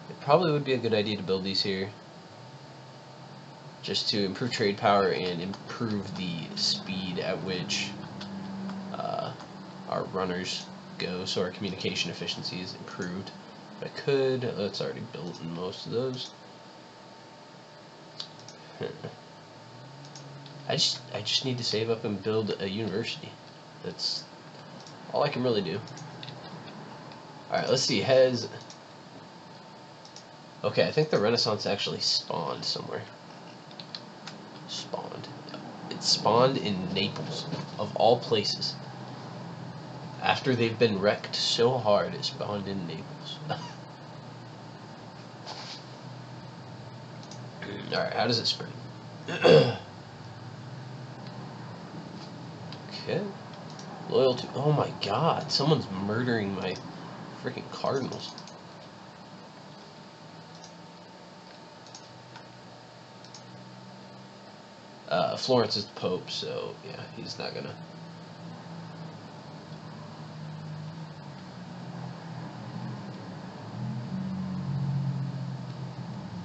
It probably would be a good idea to build these here. Just to improve trade power and improve the speed at which our runners go, so our communication efficiency is improved. If I could, that's already built in most of those. I just need to save up and build a university. That's all I can really do. Alright, let's see. Okay, I think the Renaissance actually spawned somewhere. Spawned. It spawned in Naples, of all places. After they've been wrecked so hard, it spawned in Naples. Alright, how does it spread? Okay. Loyalty. Oh my god, someone's murdering my freaking cardinals. Florence is the Pope, so yeah, he's not gonna.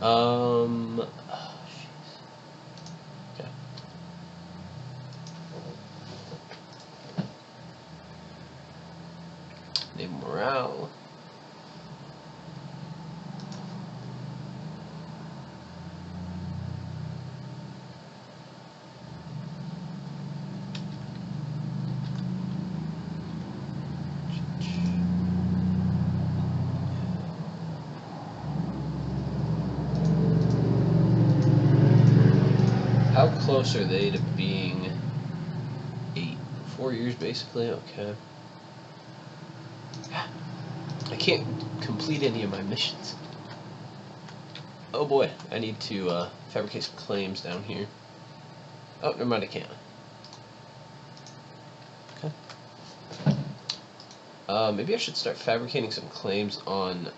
Oh, jeez. Okay. Naval morale. How close are they to being 4 years basically? Okay. I can't complete any of my missions. Oh boy, I need to fabricate some claims down here. Oh, never mind, I can't. Okay. Maybe I should start fabricating some claims on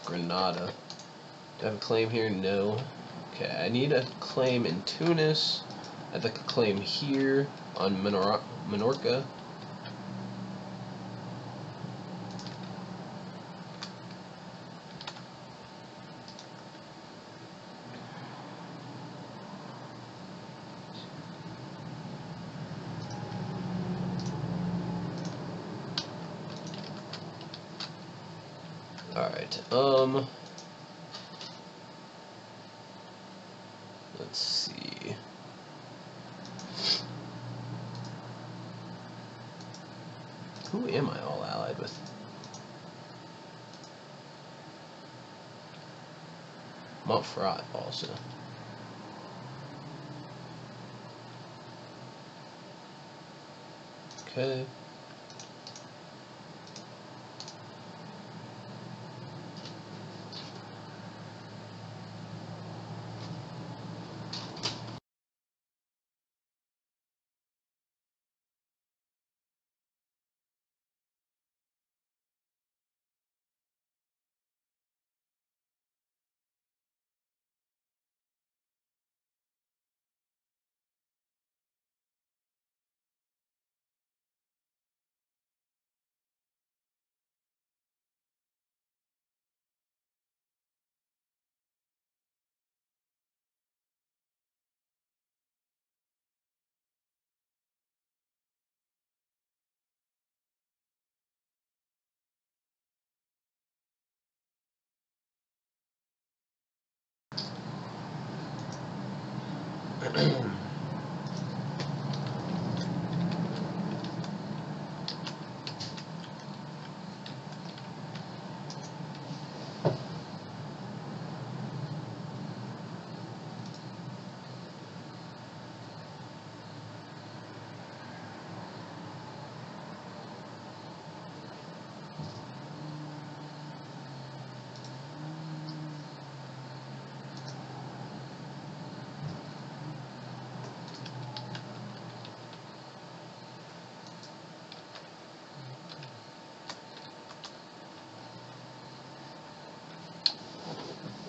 Granada. Do I have a claim here? No. Okay, I need a claim in Tunis. I'd like a claim here on Minorca. Alright, let's see. Who am I all allied with? Montferrat also. Okay.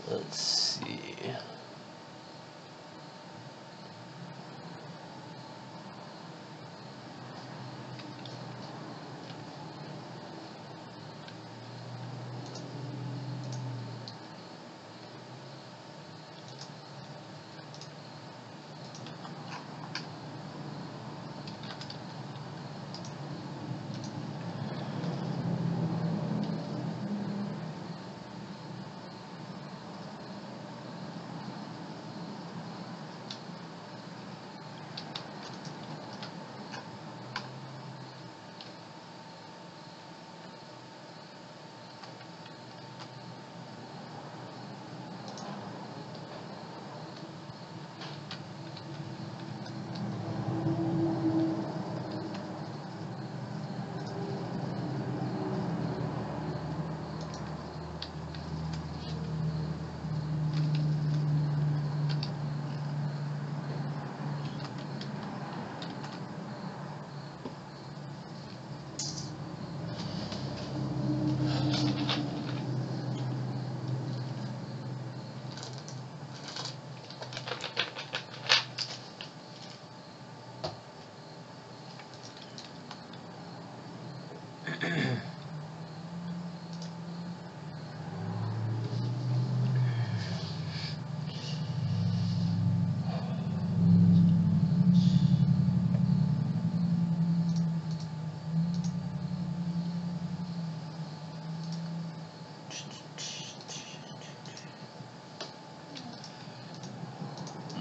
Let's see.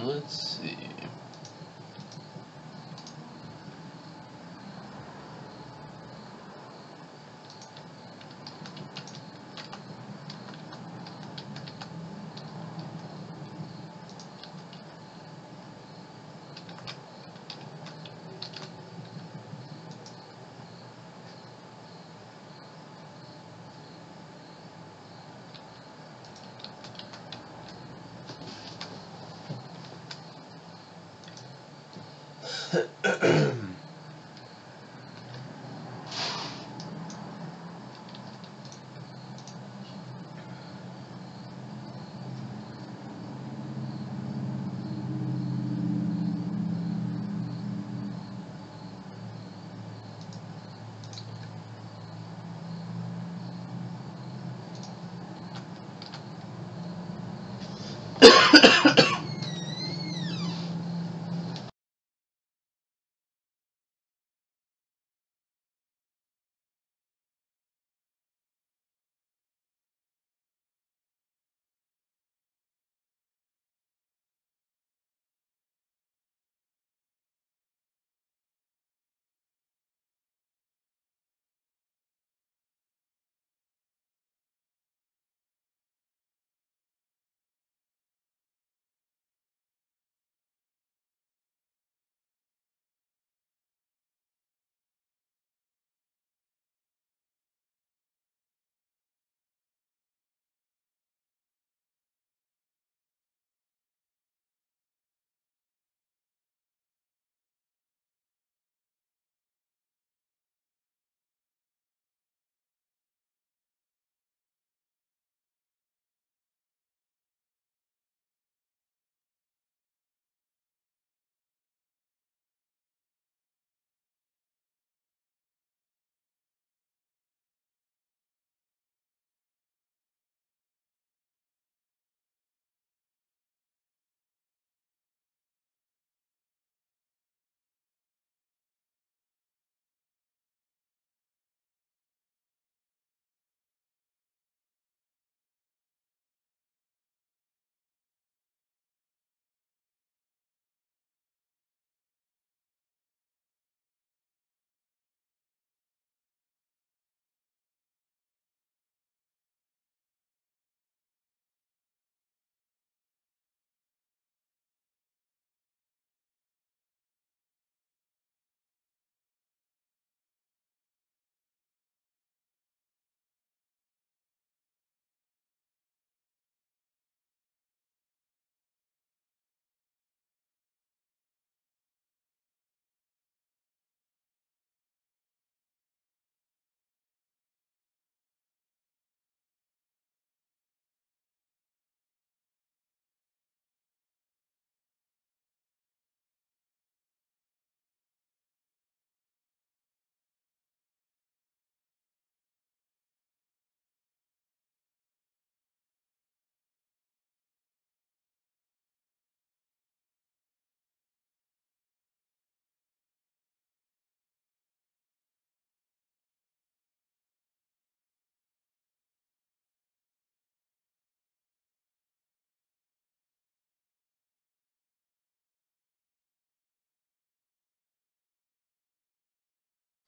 Let's see.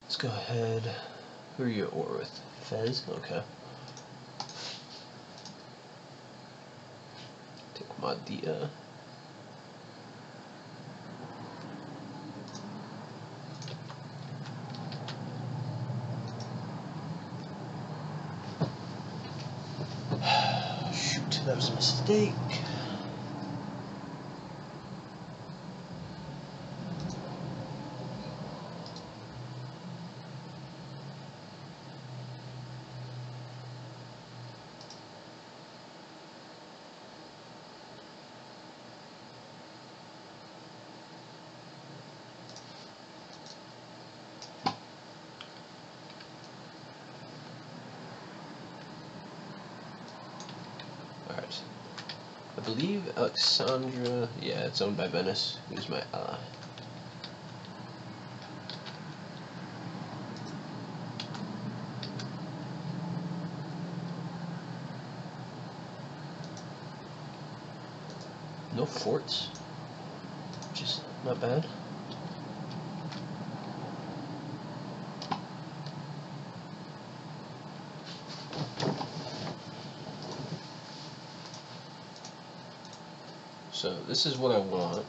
Let's go ahead. Who are you at war with? Fez? Okay. Take Madia. Shoot, that was a mistake. Alright. I believe Alexandra, yeah, it's owned by Venice, who's my ally. No forts, which is not bad. So this is what I want.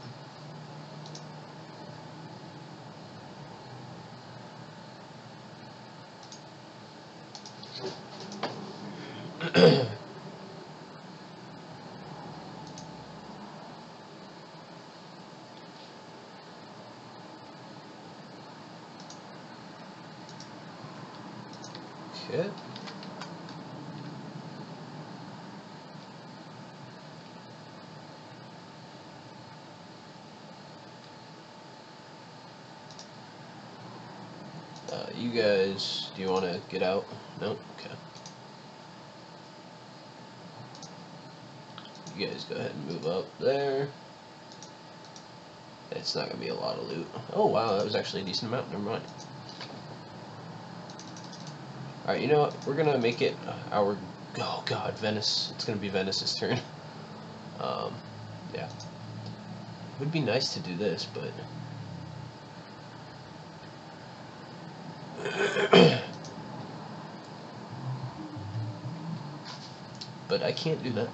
Okay. You guys, do you want to get out? No? Okay. You guys go ahead and move up there. It's not going to be a lot of loot. Oh wow, that was actually a decent amount. Never mind. Alright, you know what? We're going to make it our... Oh god, Venice. It's going to be Venice's turn. Yeah. It would be nice to do this, but... but I can't do that.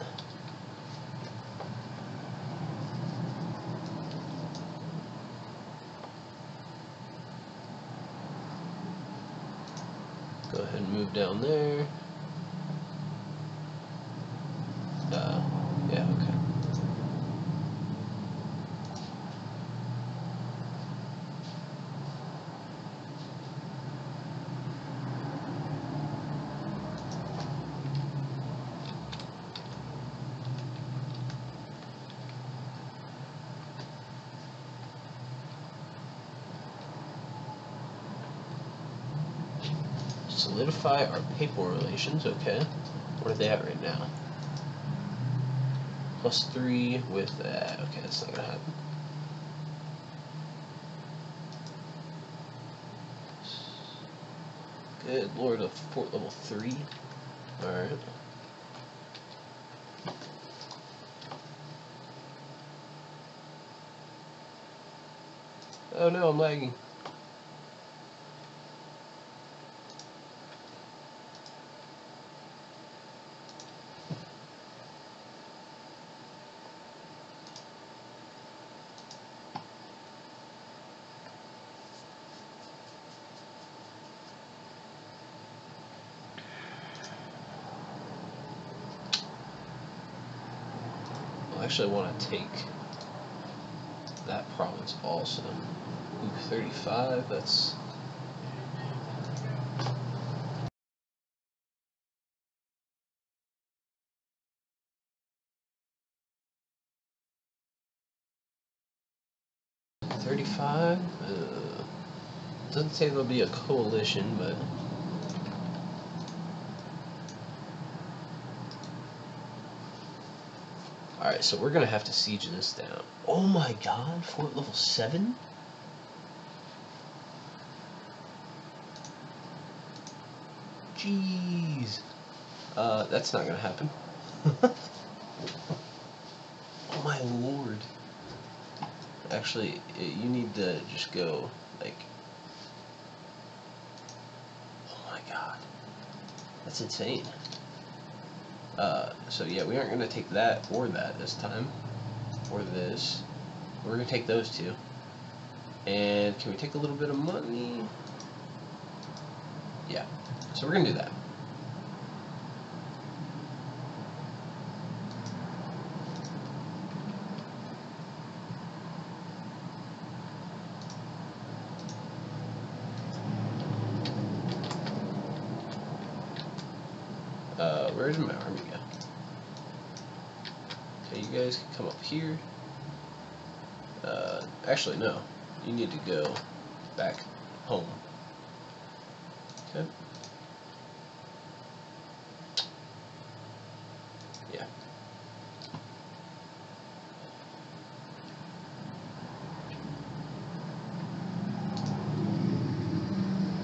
Go ahead and move down there. Yeah, okay. Solidify our paper relations, okay. What are they at right now? +3 with that. Okay, that's not gonna happen. Good lord, of fort level 3. Alright. Oh no, I'm lagging. Actually, I want to take that province also. Ooh, 35, that's... $35? Doesn't say there'll be a coalition, but... Alright, so we're gonna have to siege this down. Oh my god, fort level 7? Jeez. That's not gonna happen. Oh my lord. Actually, you need to just go, like... That's insane. So yeah, we aren't going to take that or that this time. Or this. We're going to take those two. And can we take a little bit of money? Yeah. So we're going to do that. Where did my army go? Okay, you guys can come up here. Actually, no. You need to go back home. Okay. Yeah.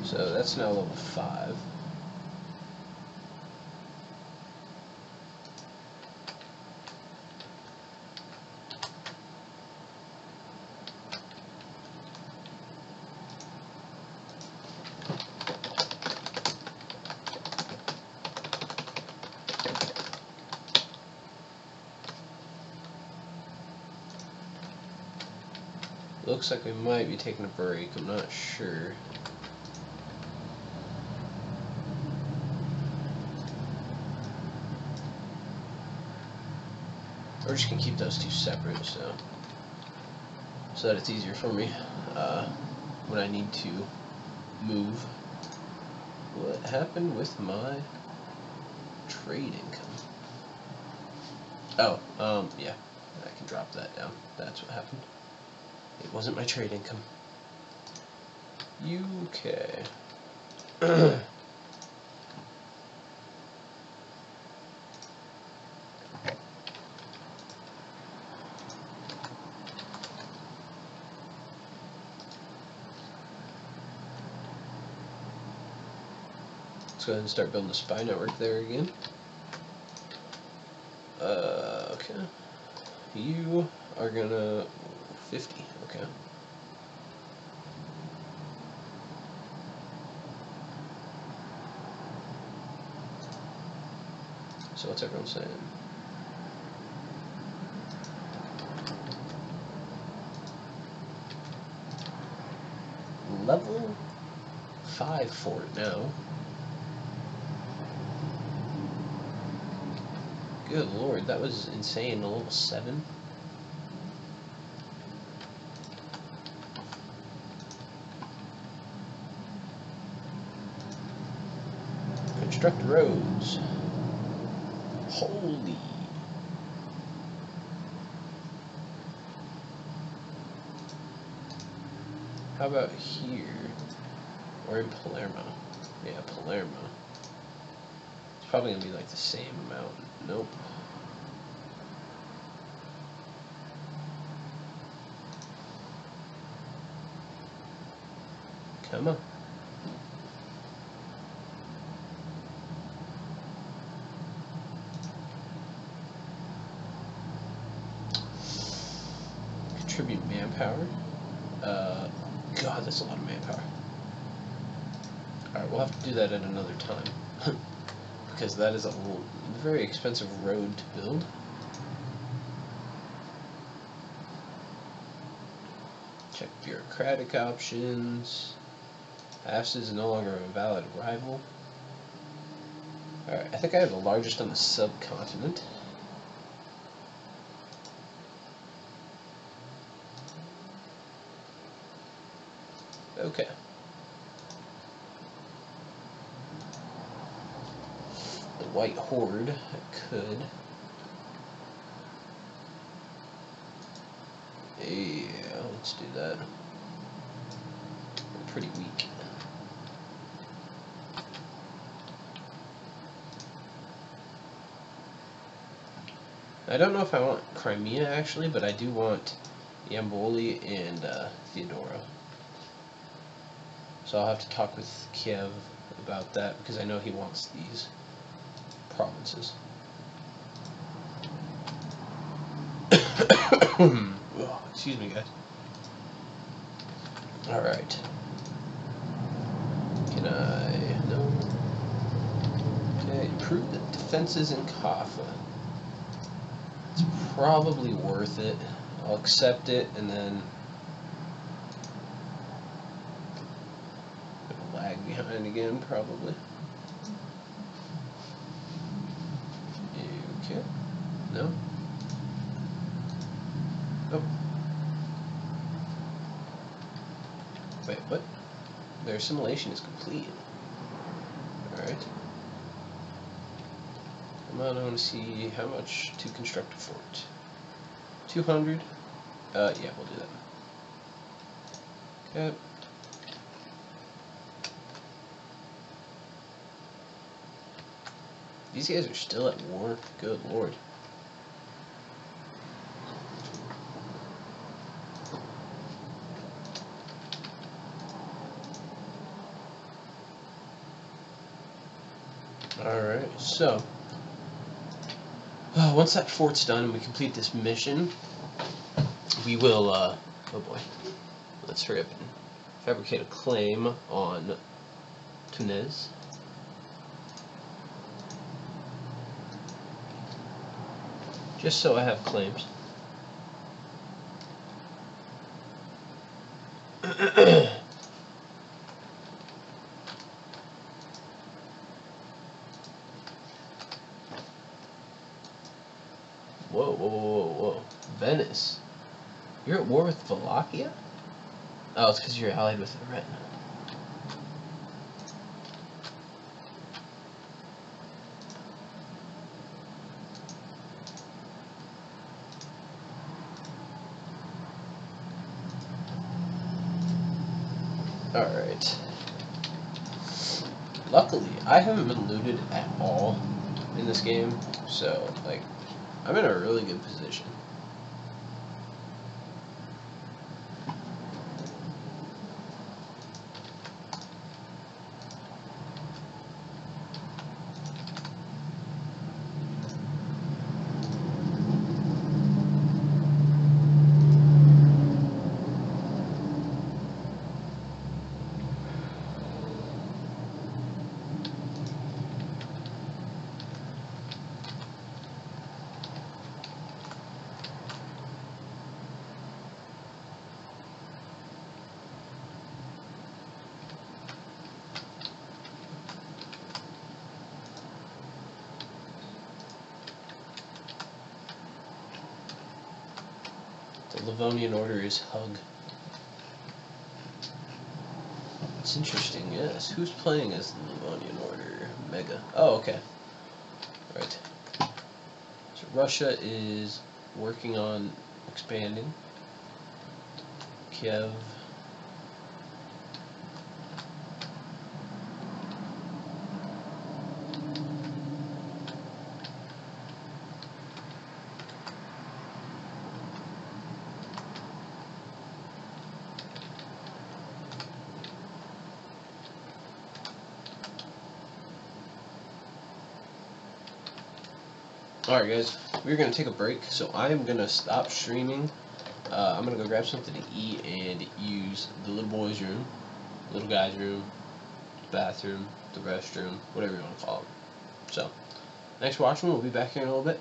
So that's now level 5. Looks like we might be taking a break, I'm not sure. We're just gonna keep those two separate, so that it's easier for me when I need to move. What happened with my trade income? Oh, yeah, I can drop that down. That's what happened. It wasn't my trade income. UK. Let's go ahead and start building a spy network there again. Okay. You are gonna 50. Okay. So what's everyone saying? Level 5 for it now. Good lord, that was insane. A level 7. Construct roads. Holy. How about here? Or in Palermo? Yeah, Palermo. It's probably gonna be like the same amount. Nope. Come on. Contribute manpower. God, that's a lot of manpower. Alright, we'll have to do that at another time. Because that is a very expensive road to build. Check bureaucratic options. AFS is no longer a valid rival. Alright, I think I have the largest on the subcontinent. Okay. The White Horde, I could. Yeah, let's do that. We're pretty weak. I don't know if I want Crimea actually, but I do want Yamboli and Theodora. So I'll have to talk with Kiev about that because I know he wants these provinces. Oh, excuse me, guys. Alright. Can I... No. Recruit the defenses in Kaffa. It's probably worth it. I'll accept it and then lag behind again, probably. Okay. No? Oh. Wait, what? Their assimilation is complete. Alright. Come on, I want to see how much to construct a fort. 200? Yeah, we'll do that. Okay. These guys are still at war? Good lord. Alright, so once that fort's done and we complete this mission, we will, oh boy, let's hurry up and fabricate a claim on Tunis. Just so I have claims. Whoa, whoa, whoa, whoa. Venice. You're at war with Wallachia? Oh, it's because you're allied with the Ren. Alright. Luckily, I haven't been looted at all in this game, so, like, I'm in a really good position. The Livonian Order is Hug. It's interesting, yes. Who's playing as the Livonian Order? Mega. Oh, okay. Right. So Russia is working on expanding. Kiev. Alright guys, we're going to take a break, so I'm going to stop streaming. I'm going to go grab something to eat and use the little boy's room, little guy's room, the bathroom, the restroom, whatever you want to call it. So, thanks for watching, we'll be back here in a little bit.